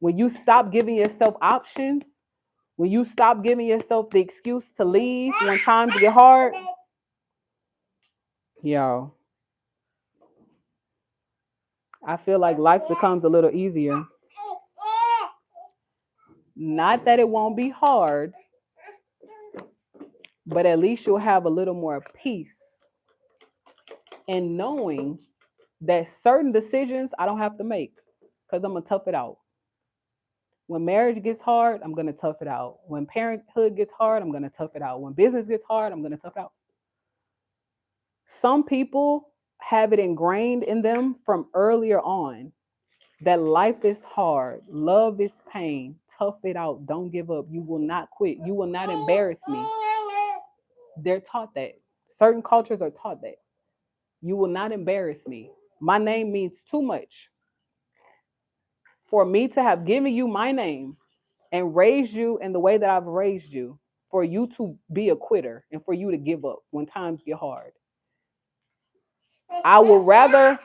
Speaker 1: when you stop giving yourself options, when you stop giving yourself the excuse to leave when times get hard, yo, I feel like life becomes a little easier. Not that it won't be hard, but at least you'll have a little more peace in knowing that certain decisions I don't have to make because I'm going to tough it out. When marriage gets hard, I'm going to tough it out. When parenthood gets hard, I'm going to tough it out. When business gets hard, I'm going to tough it out. Some people have it ingrained in them from earlier on that life is hard, love is pain, tough it out, don't give up, you will not quit, you will not embarrass me. They're taught that. Certain cultures are taught that. You will not embarrass me. My name means too much. For me to have given you my name and raised you in the way that I've raised you, for you to be a quitter and for you to give up when times get hard. I would rather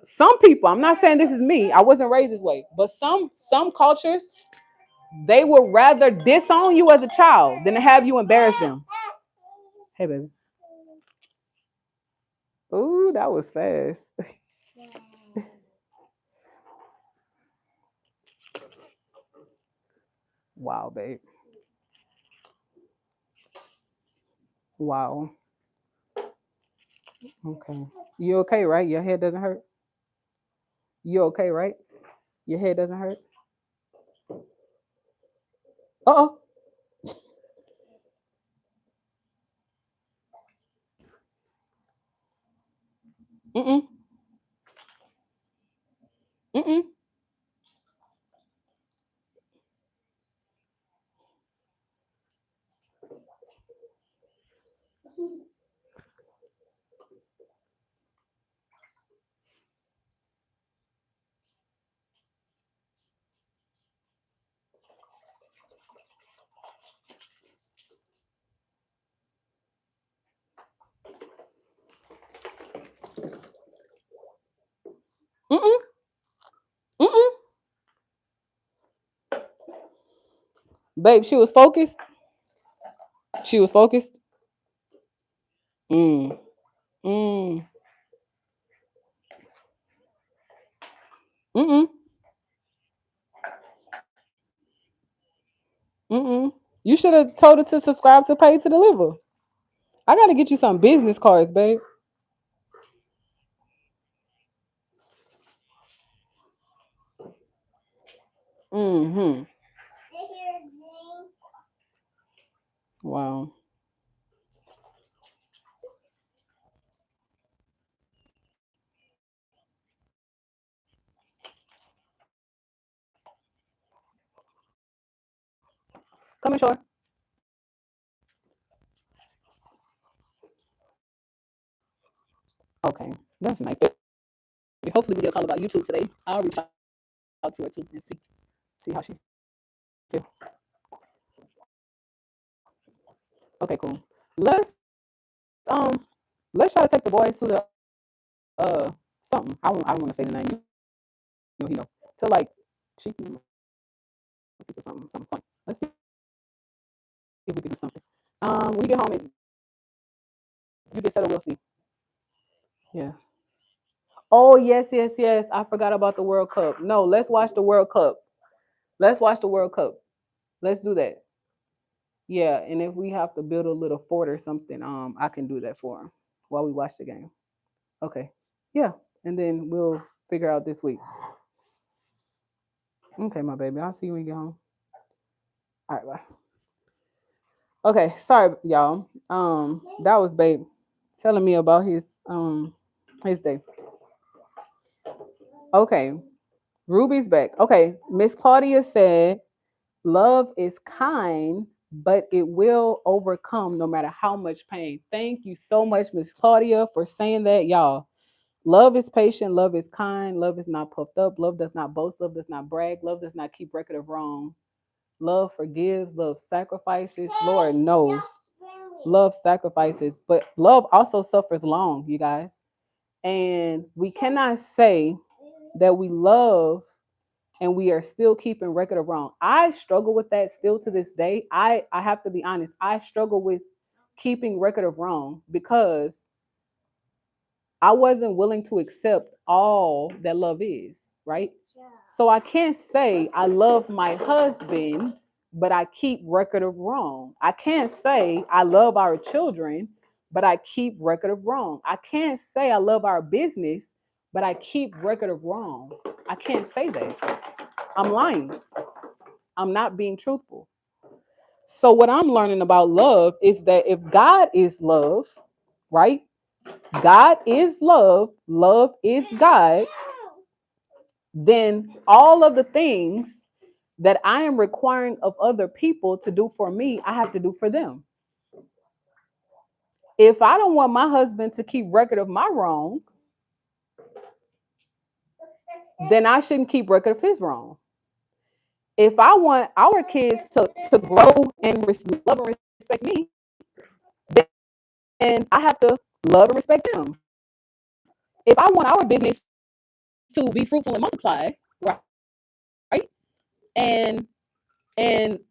Speaker 1: some people, I'm not saying this is me, I wasn't raised this way, but some cultures, they would rather disown you as a child than to have you embarrass them. Hey baby. Ooh, that was fast. Wow, babe. Wow. Okay. You okay, right? Your head doesn't hurt? You okay, right? Your head doesn't hurt? Uh-oh. Mm-mm. Mm-mm. Mm-mm. Mm-mm. Babe, she was focused. She was focused. Mm. Mm. Mm-mm. Mm-mm. You should have told her to subscribe to Pay to Deliver. I gotta get you some business cards, babe. Mm-hmm. Wow. Come in, Shore. Okay. That's nice. Babe. Hopefully we get a call about YouTube today. I'll reach out to her too and see how she feel. Okay, cool. Let's um let's try to take the boys to the something. I don't want to say the name. You know, to like chicken or something fun. Let's see if we can do something. When you get home and you get settled, we'll see. Yeah. Oh yes, yes, yes. I forgot about the World Cup. No, let's watch the World Cup. Let's watch the World Cup. Let's do that. Yeah, and if we have to build a little fort or something, I can do that for him while we watch the game. Okay. Yeah, and then we'll figure out this week. Okay, my baby. I'll see you when you get home. All right, bye. Okay, sorry, y'all. That was Babe telling me about his day. Okay. Ruby's back. Okay. Miss Claudia said, love is kind, but it will overcome no matter how much pain. Thank you so much, Miss Claudia, for saying that, y'all. Love is patient, love is kind, love is not puffed up, love does not boast, love does not brag, love does not keep record of wrong. Love forgives, love sacrifices. Lord knows. Love sacrifices, but love also suffers long, you guys. And we cannot say that we love and we are still keeping record of wrong. I struggle with that still to this day. I have to be honest. I struggle with keeping record of wrong because I wasn't willing to accept all that love is, right? Yeah. So I can't say I love my husband, but I keep record of wrong. I can't say I love our children, but I keep record of wrong. I can't say I love our business, but I keep record of wrong. I can't say that. I'm lying. I'm not being truthful. So what I'm learning about love is that if God is love, right? God is love, love is God, then all of the things that I am requiring of other people to do for me, I have to do for them. If I don't want my husband to keep record of my wrong, then I shouldn't keep record of his wrong. If I want our kids to grow and love and respect me, then I have to love and respect them. If I want our business to be fruitful and multiply, right, and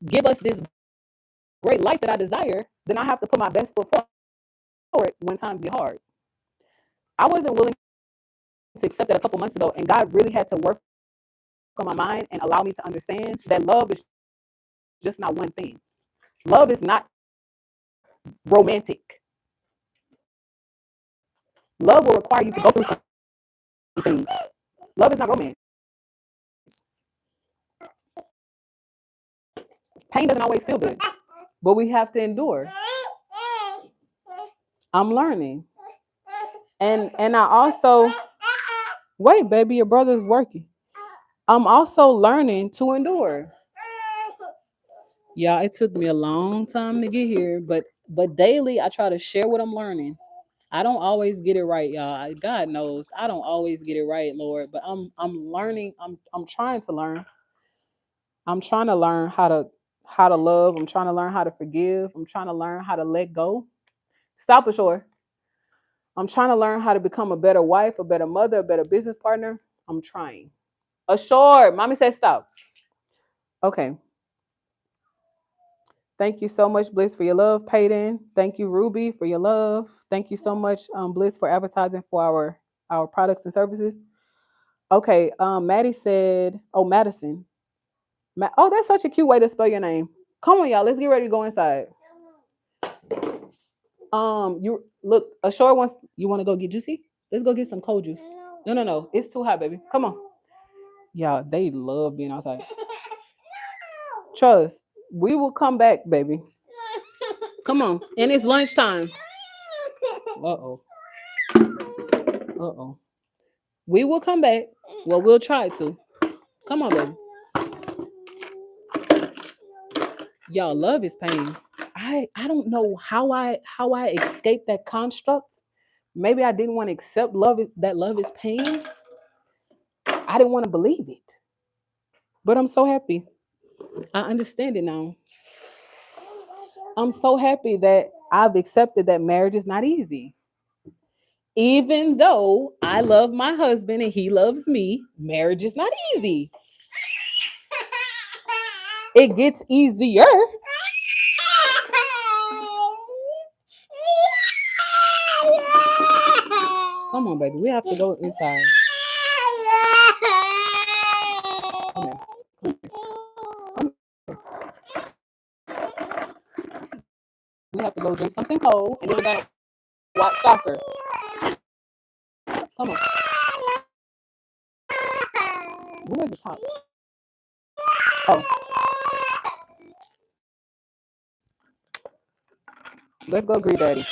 Speaker 1: give us this great life that I desire, then I have to put my best foot forward when times get hard. I wasn't willing to accept that a couple months ago, and God really had to work on my mind and allow me to understand that love is just not one thing. Love is not romantic. Love will require you to go through some things. Love is not romance. Pain doesn't always feel good, but we have to endure. I'm learning. And I also wait, baby, your brother's working. I'm also learning to endure. Yeah, it took me a long time to get here, but daily I try to share what I'm learning. I don't always get it right, y'all. God knows I don't always get it right, Lord. But I'm learning. I'm trying to learn. I'm trying to learn how to love. I'm trying to learn how to forgive. I'm trying to learn how to let go. Stop ashore. I'm trying to learn how to become a better wife, a better mother, a better business partner. I'm trying. Ashore. Mommy said stop. Okay. Thank you so much, Bliss, for your love, Payton. Thank you, Ruby, for your love. Thank you so much, Bliss, for advertising for our products and services. Okay, Maddie said, oh, Madison. Oh, that's such a cute way to spell your name. Come on, y'all. Let's get ready to go inside. You look, a short one. You want to go get juicy? Let's go get some cold juice. No. It's too hot, baby. Come on. Y'all, they love being outside. Trust. We will come back, baby. Come on. And it's lunchtime. Uh-oh. Uh-oh. We will come back. Well, we'll try to. Come on, baby. Y'all, love is pain. I don't know how I escaped that construct. Maybe I didn't want to accept that love is pain. I didn't want to believe it. But I'm so happy. I understand it now. I'm so happy that I've accepted that marriage is not easy. Even though I love my husband and he loves me, marriage is not easy. It gets easier. Come on, baby. We have to go inside. Come here. We have to go drink something cold and then we're going to watch soccer. Come on. Where's the top? Oh. Let's go greet Daddy.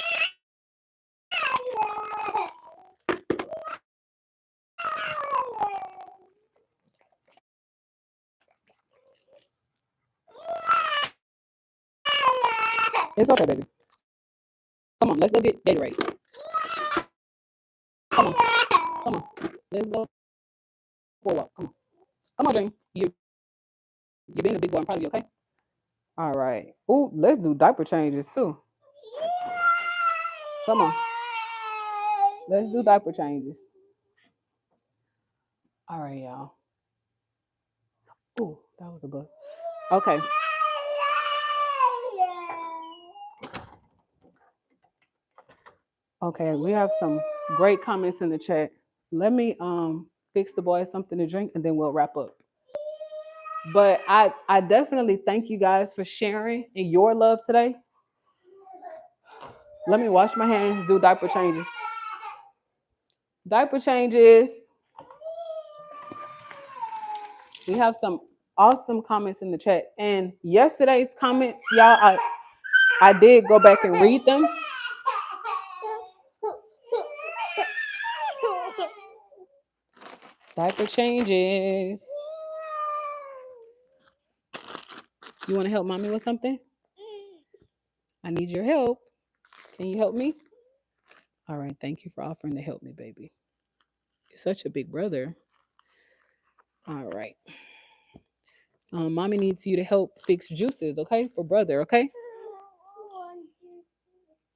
Speaker 1: It's okay, baby. Come on, let's go get Gatorade. Come on. Come on. Let's go for a walk. Come on. Come on, Dream. You're being a big boy. I'm proud of you, okay? All right. Ooh, let's do diaper changes too. Come on. Let's do diaper changes. All right, y'all. Ooh, that was a bug. Okay. Okay, we have some great comments in the chat. Let me fix the boys something to drink and then we'll wrap up. But I definitely thank you guys for sharing in your love today. Let me wash my hands, do diaper changes. Diaper changes. We have some awesome comments in the chat. And yesterday's comments, y'all, I did go back and read them. Diaper changes. You want to help mommy with something? I need your help. Can you help me? All right. Thank you for offering to help me, baby. You're such a big brother. All right. Mommy needs you to help fix juices, okay? For brother, okay?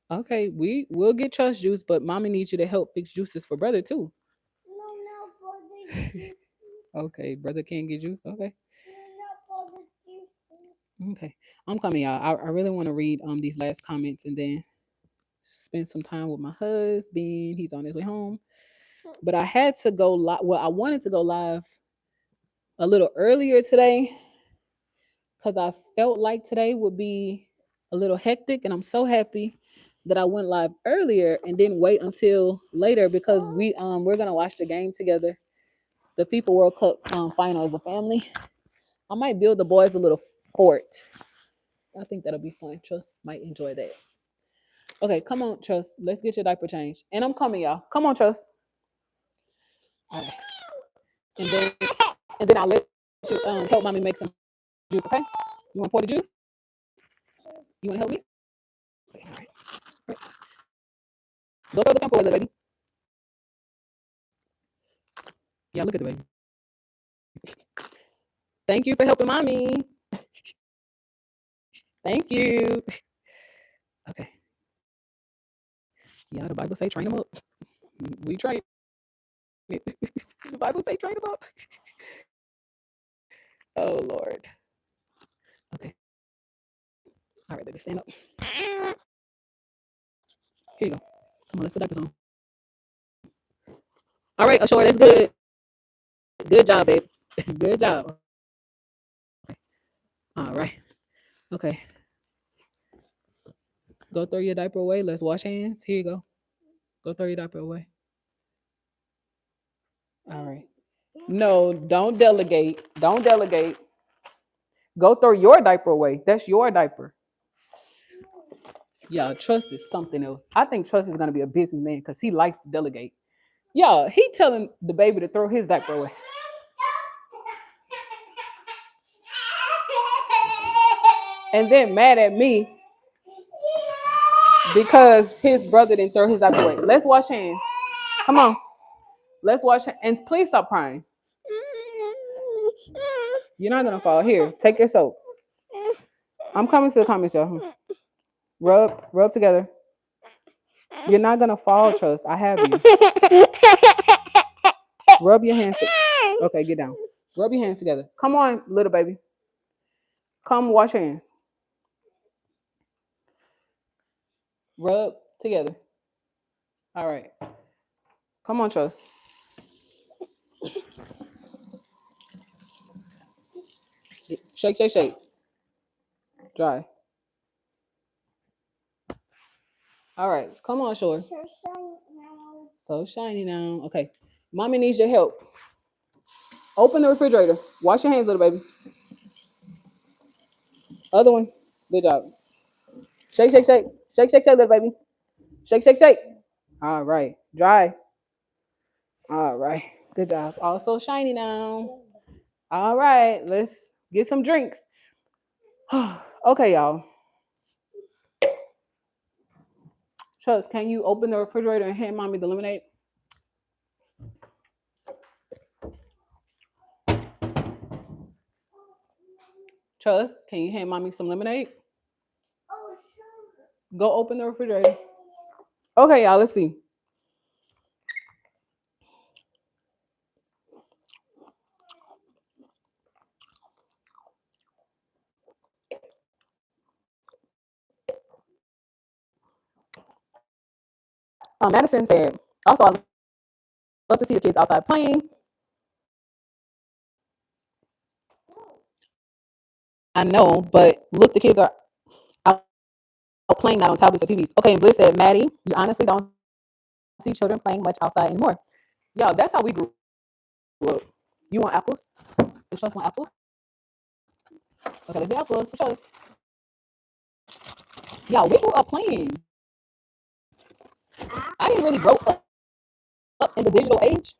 Speaker 1: Okay, we'll get trust juice, but mommy needs you to help fix juices for brother too.
Speaker 2: No, brother.
Speaker 1: Okay, brother can't get juice. Okay.
Speaker 2: No, brother.
Speaker 1: Okay. I'm coming, y'all. I really want to read these last comments and then spend some time with my husband. He's on his way home. But I had to go live. Well, I wanted to go live a little earlier today because I felt like today would be a little hectic, and I'm so happy that I went live earlier and didn't wait until later because we're gonna watch the game together, the FIFA World Cup final as a family. I might build the boys a little fort. I think that'll be fun. Trust might enjoy that. Okay, come on, Trust. Let's get your diaper changed. And I'm coming, y'all. Come on, Trust. All right. And then I'll let you help mommy make some juice, okay? You want to pour the juice? You want to help me? Okay, all right. All right. Go throw the camper away, baby. Yeah, look at the baby. Thank you for helping mommy. Thank you. Okay. Yeah, the Bible say train them up. We train. The Bible say train them up. Oh Lord. Okay. All right, baby, stand up. Here you go. Come on, let's put diapers on. All right, Ashore, that's good. Good job, babe. Good job. All right. Okay. Go throw your diaper away. Let's wash hands. Here you go. Go throw your diaper away. All right. No, don't delegate. Don't delegate. Go throw your diaper away. That's your diaper. Yeah, Trust is something else. I think Trust is gonna be a businessman because he likes to delegate. Yeah, he telling the baby to throw his diaper away. And then mad at me because his brother didn't throw his diaper away. Let's wash hands. Come on. Let's wash hands. And please stop crying. You're not gonna fall. Here, take your soap. I'm coming to the comments, y'all. Rub together. You're not gonna fall, Trust. I have you. Rub your hands. Okay, get down. Rub your hands together. Come on, little baby. Come wash hands. Rub together. All right. Come on, Trust. Shake, shake, shake. Dry. All right. Come on, Shore. So shiny now. Okay. Mommy needs your help. Open the refrigerator. Wash your hands, little baby. Other one. Good job. Shake, shake, shake. Shake, shake, shake, little baby. Shake, shake, shake. All right. Dry. All right. Good job. Also shiny now. All right. Let's get some drinks. Okay, y'all. Chucks, can you open the refrigerator and hand mommy the lemonade? Chucks, can you hand mommy some lemonade?
Speaker 2: Oh, sure.
Speaker 1: Go open the refrigerator. Okay, y'all, let's see. Madison said, also, I love to see the kids outside playing. I know, but look, the kids are out playing, not on tablets or TVs. Okay, and Bliss said, Maddie, you honestly don't see children playing much outside anymore. Yo, that's how we grew up. You want apples? The Trust want apples? Okay, let's do apples for Trust. Yo, we grew up playing. I didn't really grow up in the digital age.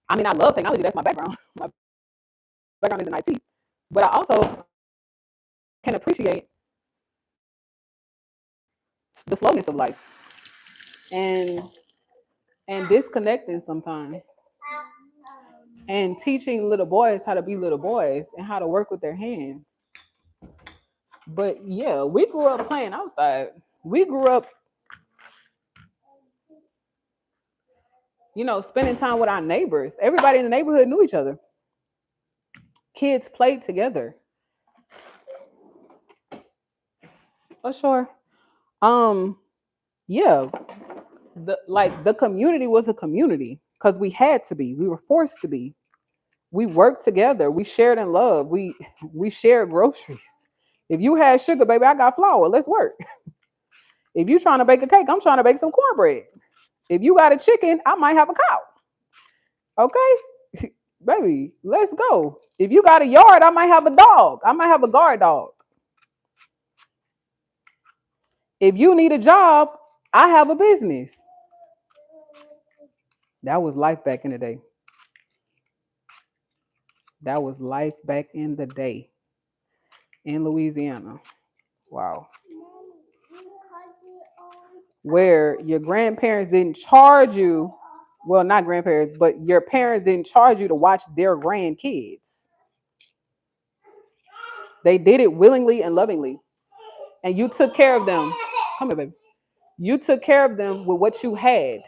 Speaker 1: I mean, I love technology. That's my background. My background is in IT. But I also can appreciate the slowness of life and disconnecting sometimes. And teaching little boys how to be little boys and how to work with their hands. But yeah, we grew up playing outside. We grew up, spending time with our neighbors. Everybody in the neighborhood knew each other. Kids played together. Oh, sure. Um, yeah. The community was a community because we had to be. We were forced to be. We worked together. We shared in love. We shared groceries. If you had sugar, baby, I got flour. Let's work. If you trying to bake a cake, I'm trying to bake some cornbread. If you got a chicken, I might have a cow. Okay? Baby, let's go. If you got a yard, I might have a dog. I might have a guard dog. If you need a job, I have a business. That was life back in the day. That was life back in the day in Louisiana. Wow. Where your grandparents didn't charge you, well, not grandparents, but your parents didn't charge you to watch their grandkids. They did it willingly and lovingly. And you took care of them. Come here, baby. You took care of them with what you had.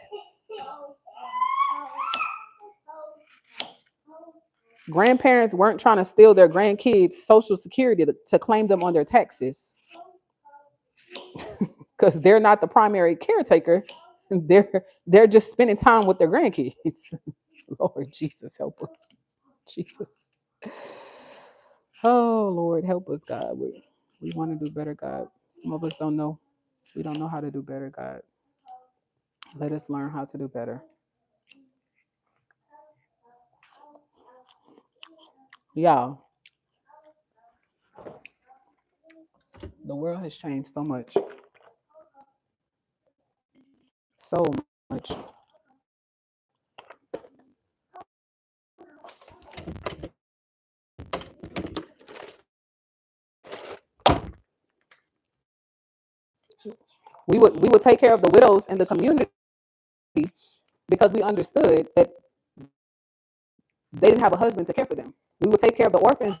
Speaker 1: Grandparents weren't trying to steal their grandkids' social security to claim them on their taxes. Because they're not the primary caretaker. They're just spending time with their grandkids. Lord Jesus, help us. Jesus. Oh, Lord, help us, God. We want to do better, God. Some of us don't know. We don't know how to do better, God. Let us learn how to do better. Y'all, the world has changed so much. So much. We would take care of the widows in the community because we understood that they didn't have a husband to care for them. We would take care of the orphans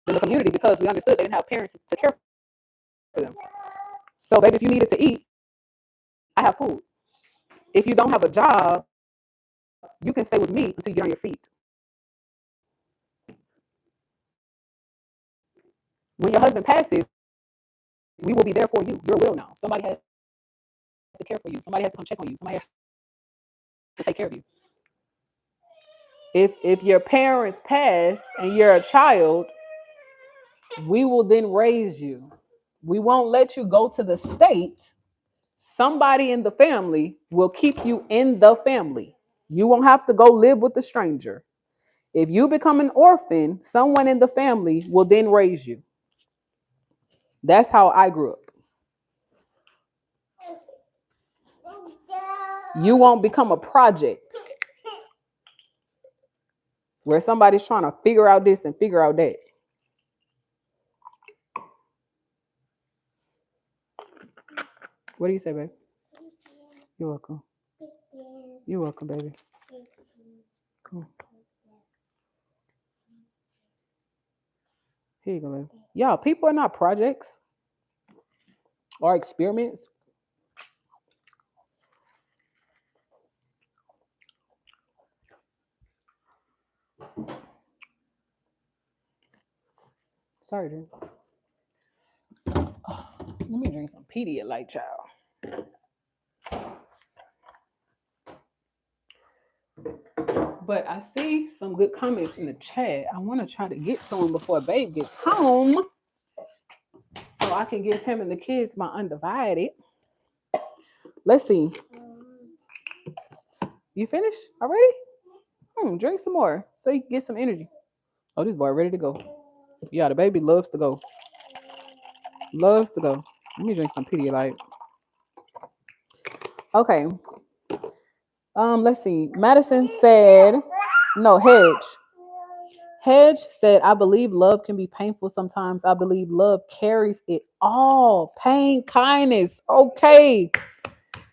Speaker 1: in the community because we understood they didn't have parents to care for them. So, baby, if you needed to eat, I have food. If you don't have a job, you can stay with me until you get on your feet. When your husband passes, we will be there for you. Your will now. Somebody has to care for you. Somebody has to come check on you. Somebody has to take care of you. If your parents pass and you're a child, we will then raise you. We won't let you go to the state. Somebody in the family will keep you in the family. You won't have to go live with a stranger. If you become an orphan, someone in the family will then raise you. That's how I grew up. You won't become a project where somebody's trying to figure out this and figure out that. What do you say, babe? You're welcome. You're welcome, baby. Come on. Here you go, baby. Y'all, people are not projects or experiments. Sorry, dude. Let me drink some Pedialyte, child. But I see some good comments in the chat. I want to try to get to them before Babe gets home, so I can give him and the kids my undivided. Let's see. You finished already? Drink some more so you can get some energy. Oh, this boy ready to go. Yeah, the baby loves to go. Loves to go. Let me drink some Pedialyte. Okay. Let's see. Madison said, no, Hedge said, I believe love can be painful sometimes. I believe love carries it all. Pain, kindness. Okay.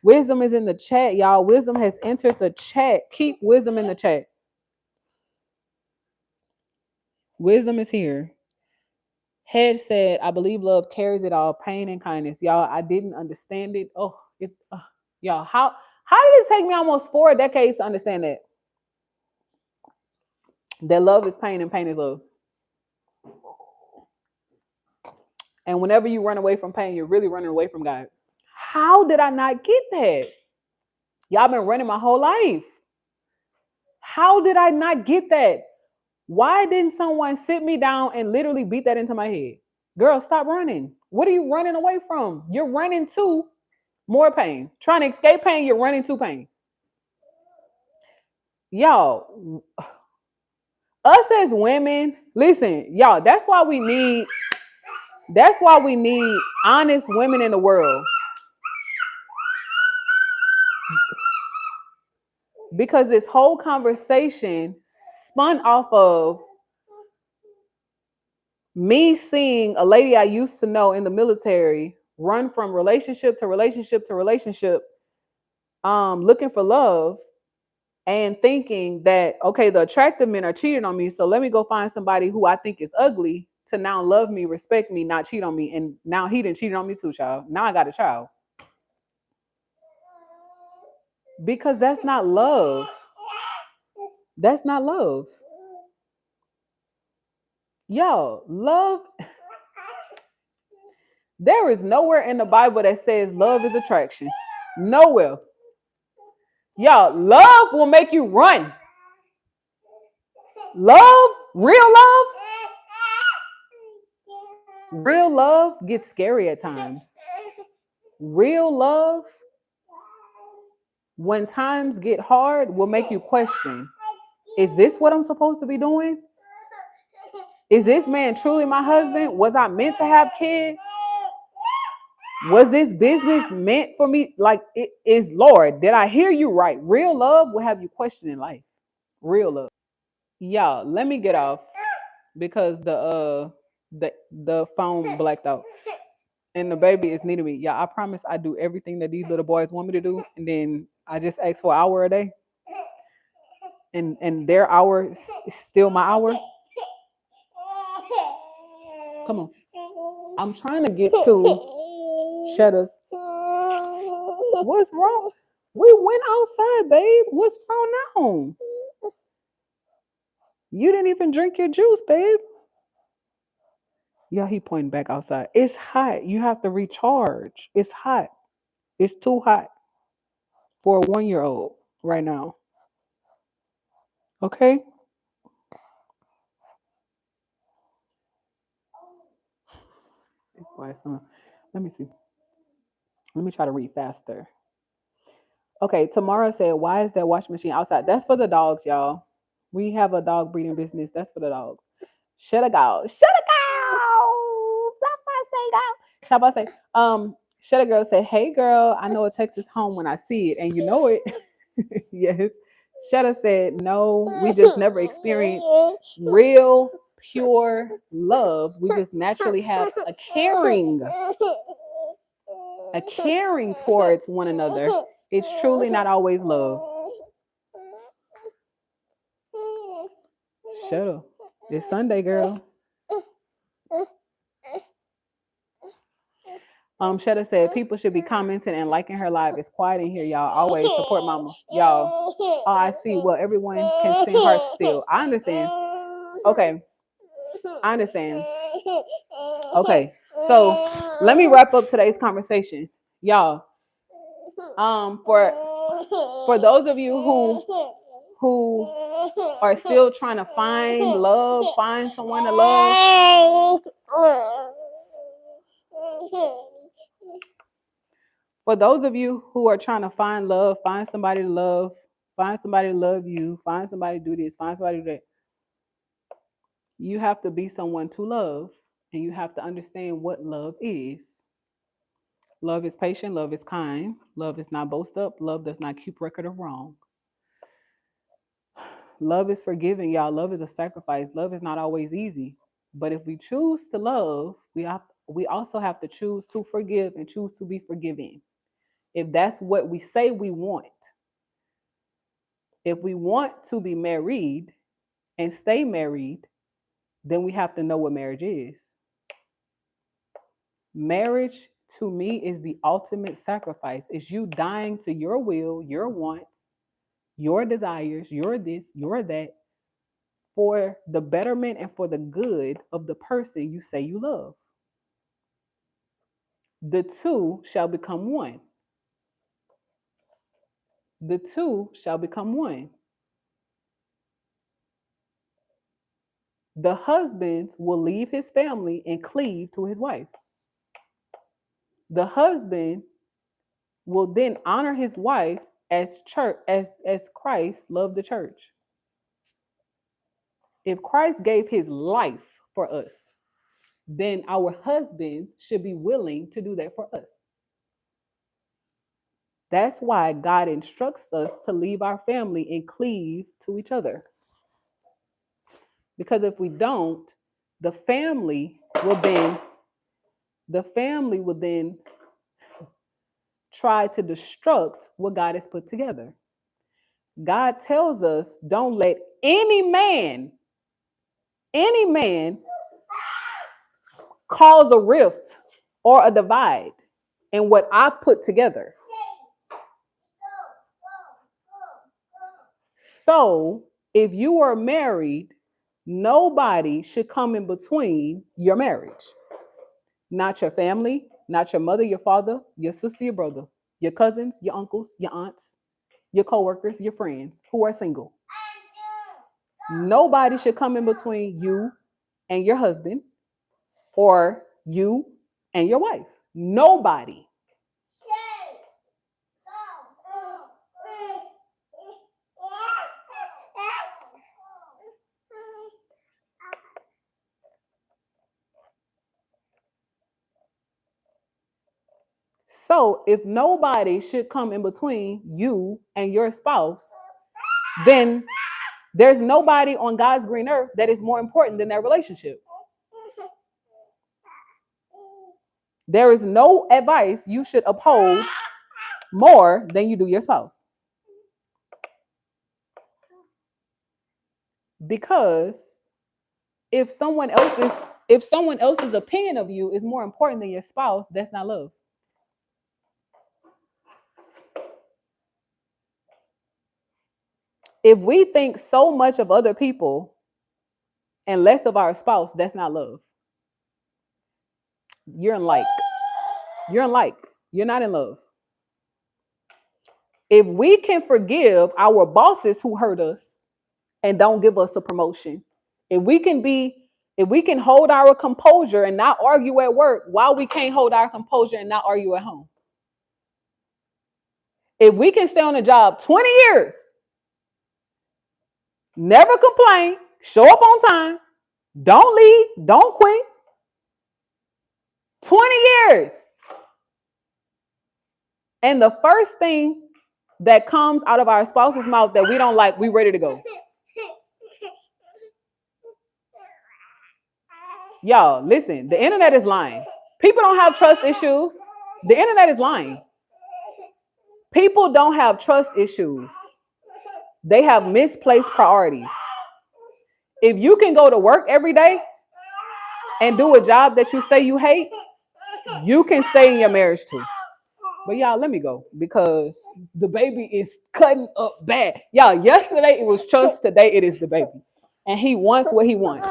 Speaker 1: Wisdom is in the chat, y'all. Wisdom has entered the chat. Keep wisdom in the chat. Wisdom is here. Hedge said, I believe love carries it all. Pain and kindness. Y'all, I didn't understand it. Y'all, how did it take me almost 4 decades to understand that? That love is pain and pain is love. And whenever you run away from pain, you're really running away from God. How did I not get that? Y'all been running my whole life. How did I not get that? Why didn't someone sit me down and literally beat that into my head? Girl, stop running. What are you running away from? You're running to more pain. Trying to escape pain, you're running to pain. Y'all, us as women, listen, y'all, that's why we need honest women in the world. Because this whole conversation spun off of me seeing a lady I used to know in the military run from relationship to relationship to relationship, looking for love and thinking that, okay, the attractive men are cheating on me, so let me go find somebody who I think is ugly to now love me, respect me, not cheat on me. And now he didn't cheat on me too, child. Now I got a child. Because that's not love. That's not love. Yo, love. There is nowhere in the Bible that says love is attraction. Nowhere. Y'all, love will make you run. Love, real love gets scary at times. Real love, when times get hard, will make you question, is this what I'm supposed to be doing? Is this man truly my husband? Was I meant to have kids? Was this business meant for me? Like, it is, Lord, did I hear you right? Real love will have you questioning life. Real love. Y'all, let me get off because the phone blacked out. And the baby is needing me. Yeah, I promise I do everything that these little boys want me to do. And then I just ask for an hour a day. And their hour is still my hour. Come on. I'm trying to get to Shutters. What's wrong? We went outside, babe. What's wrong now? You didn't even drink your juice, babe. Yeah, he pointing back outside. It's hot. You have to recharge. It's hot. It's too hot for a 1-year-old right now. Okay? Let me see. Let me try to read faster. Okay, Tamara said, why is that washing machine outside? That's for the dogs, y'all. We have a dog breeding business. That's for the dogs. Shut a go. Shabba say, Shut a girl said, hey girl, I know a text is home when I see it, and you know it. Yes. Shutta said, no, we just never experienced real, pure love. We just naturally have a caring. a caring towards one another, it's truly not always love. Shut up. It's Sunday, girl. Shutta said people should be commenting and liking her live. It's quiet in here, y'all. Always support mama. Y'all. Oh, I see. Well, everyone can send hearts still. I understand. Okay. I understand. Okay. So let me wrap up today's conversation. Y'all. For those of you who are still trying to find love, find someone to love. For those of you who are trying to find love, find somebody to love, find somebody to love you, find somebody to do this, find somebody to do that. You have to be someone to love, and you have to understand what love is. Love is patient, love is kind, love is not boast up, love does not keep record of wrong. Love is forgiving, y'all. Love is a sacrifice. Love is not always easy. But if we choose to love, we also have to choose to forgive and choose to be forgiving. If that's what we say we want. If we want to be married and stay married, then we have to know what marriage is. Marriage, to me, is the ultimate sacrifice. It's you dying to your will, your wants, your desires, your this, your that, for the betterment and for the good of the person you say you love. The two shall become one. The two shall become one. The husband will leave his family and cleave to his wife. The husband will then honor his wife as Christ loved the church. If Christ gave his life for us, then our husbands should be willing to do that for us. That's why God instructs us to leave our family and cleave to each other. Because if we don't, the family will then try to destruct what God has put together. God tells us, don't let any man cause a rift or a divide in what I've put together. So if you are married, nobody should come in between your marriage. Not your family, not your mother, your father, your sister, your brother, your cousins, your uncles, your aunts, your coworkers, your friends who are single. Nobody should come in between you and your husband or you and your wife. Nobody. So if nobody should come in between you and your spouse, then there's nobody on God's green earth that is more important than that relationship. There is no advice you should uphold more than you do your spouse. Because if someone else's opinion of you is more important than your spouse, that's not love. If we think so much of other people and less of our spouse, that's not love. You're in like. You're not in love. If we can forgive our bosses who hurt us and don't give us a promotion, if we can hold our composure and not argue at work, while we can't hold our composure and not argue at home. If we can stay on the job 20 years, never complain, show up on time, don't leave, don't quit. 20 years. And the first thing that comes out of our spouse's mouth that we don't like, we ready to go. Y'all, listen, the internet is lying. People don't have trust issues. The internet is lying. People don't have trust issues. They have misplaced priorities. If you can go to work every day and do a job that you say you hate, you can stay in your marriage too. But y'all, let me go because the baby is cutting up bad. Y'all, yesterday it was trust, today it is the baby. And he wants what he wants.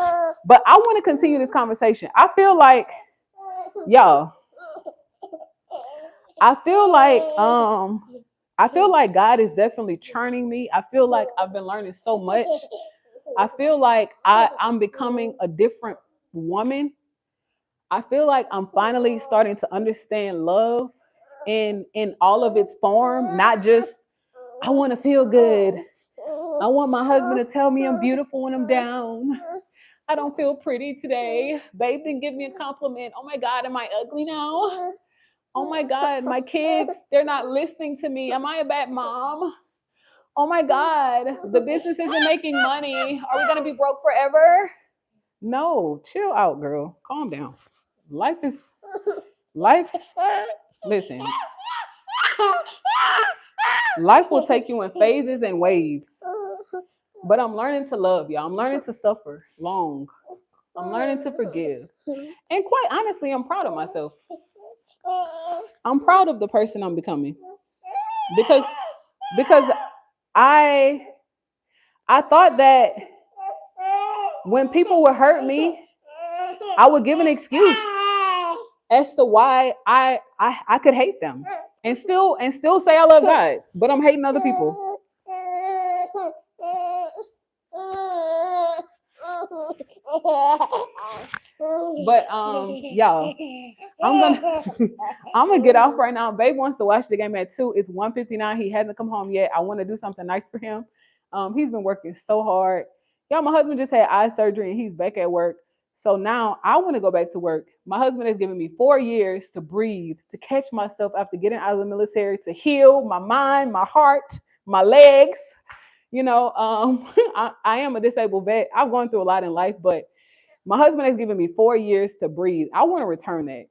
Speaker 1: But I want to continue this conversation. Y'all, I feel like God is definitely churning me. I feel like I've been learning so much. I feel like I'm becoming a different woman. I feel like I'm finally starting to understand love in all of its form, not just I want to feel good. I want my husband to tell me I'm beautiful when I'm down. I don't feel pretty today. Babe didn't give me a compliment. Oh my God, am I ugly now? Oh my God, my kids, they're not listening to me. Am I a bad mom? Oh my God, the business isn't making money. Are we going to be broke forever? No, chill out, girl. Calm down. Life is life. Listen, life will take you in phases and waves. But I'm learning to love y'all. I'm learning to suffer long. I'm learning to forgive. And quite honestly, I'm proud of myself. I'm proud of the person I'm becoming. Because I thought that when people would hurt me, I would give an excuse as to why I could hate them and still say I love God, but I'm hating other people. But y'all, I'm gonna get off right now. Babe wants to watch the game at 2. It's 1:59. He hasn't come home yet. I want to do something nice for him. He's been working so hard. Y'all, my husband just had eye surgery and he's back at work. So now I want to go back to work. My husband has given me 4 years to breathe, to catch myself after getting out of the military, to heal my mind, my heart, my legs. I am a disabled vet. I've gone through a lot in life, but my husband has given me 4 years to breathe. I want to return that.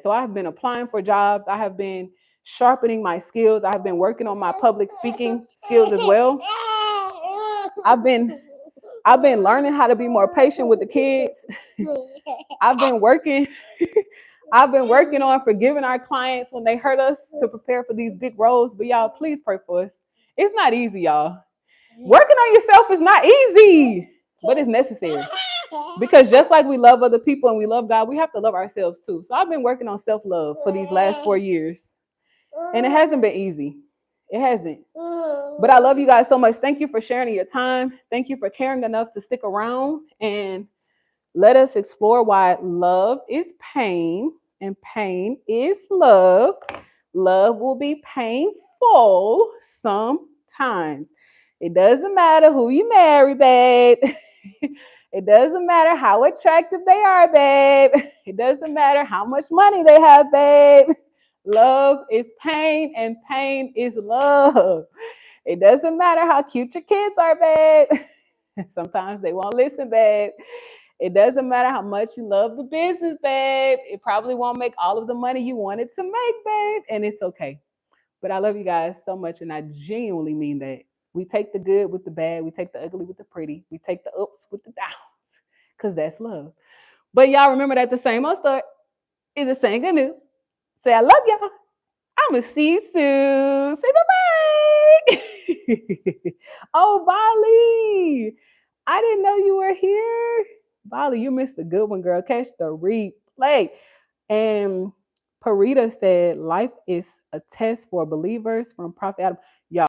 Speaker 1: So I have been applying for jobs. I have been sharpening my skills. I have been working on my public speaking skills as well. I've been learning how to be more patient with the kids. I've been working on forgiving our clients when they hurt us to prepare for these big roles. But y'all, please pray for us. It's not easy, y'all. Working on yourself is not easy, but it's necessary. Because just like we love other people and we love God, we have to love ourselves too. So I've been working on self-love for these last 4 years. And it hasn't been easy. It hasn't. But I love you guys so much. Thank you for sharing your time. Thank you for caring enough to stick around and let us explore why love is pain and pain is love. Love will be painful sometimes. It doesn't matter who you marry, babe. It doesn't matter how attractive they are, babe. It doesn't matter how much money they have, babe. Love is pain and pain is love. It doesn't matter how cute your kids are, babe. Sometimes they won't listen, babe. It doesn't matter how much you love the business, babe. It probably won't make all of the money you wanted to make, babe. And it's okay. But I love you guys so much. And I genuinely mean that. We take the good with the bad. We take the ugly with the pretty. We take the ups with the downs. Because that's love. But y'all remember that the same old story is the same good news. Say, I love y'all. I'm going to see you soon. Say bye-bye. Oh, Bali. I didn't know you were here. Bali, you missed a good one, girl. Catch the replay. And Parita said, life is a test for believers from Prophet Adam. Y'all.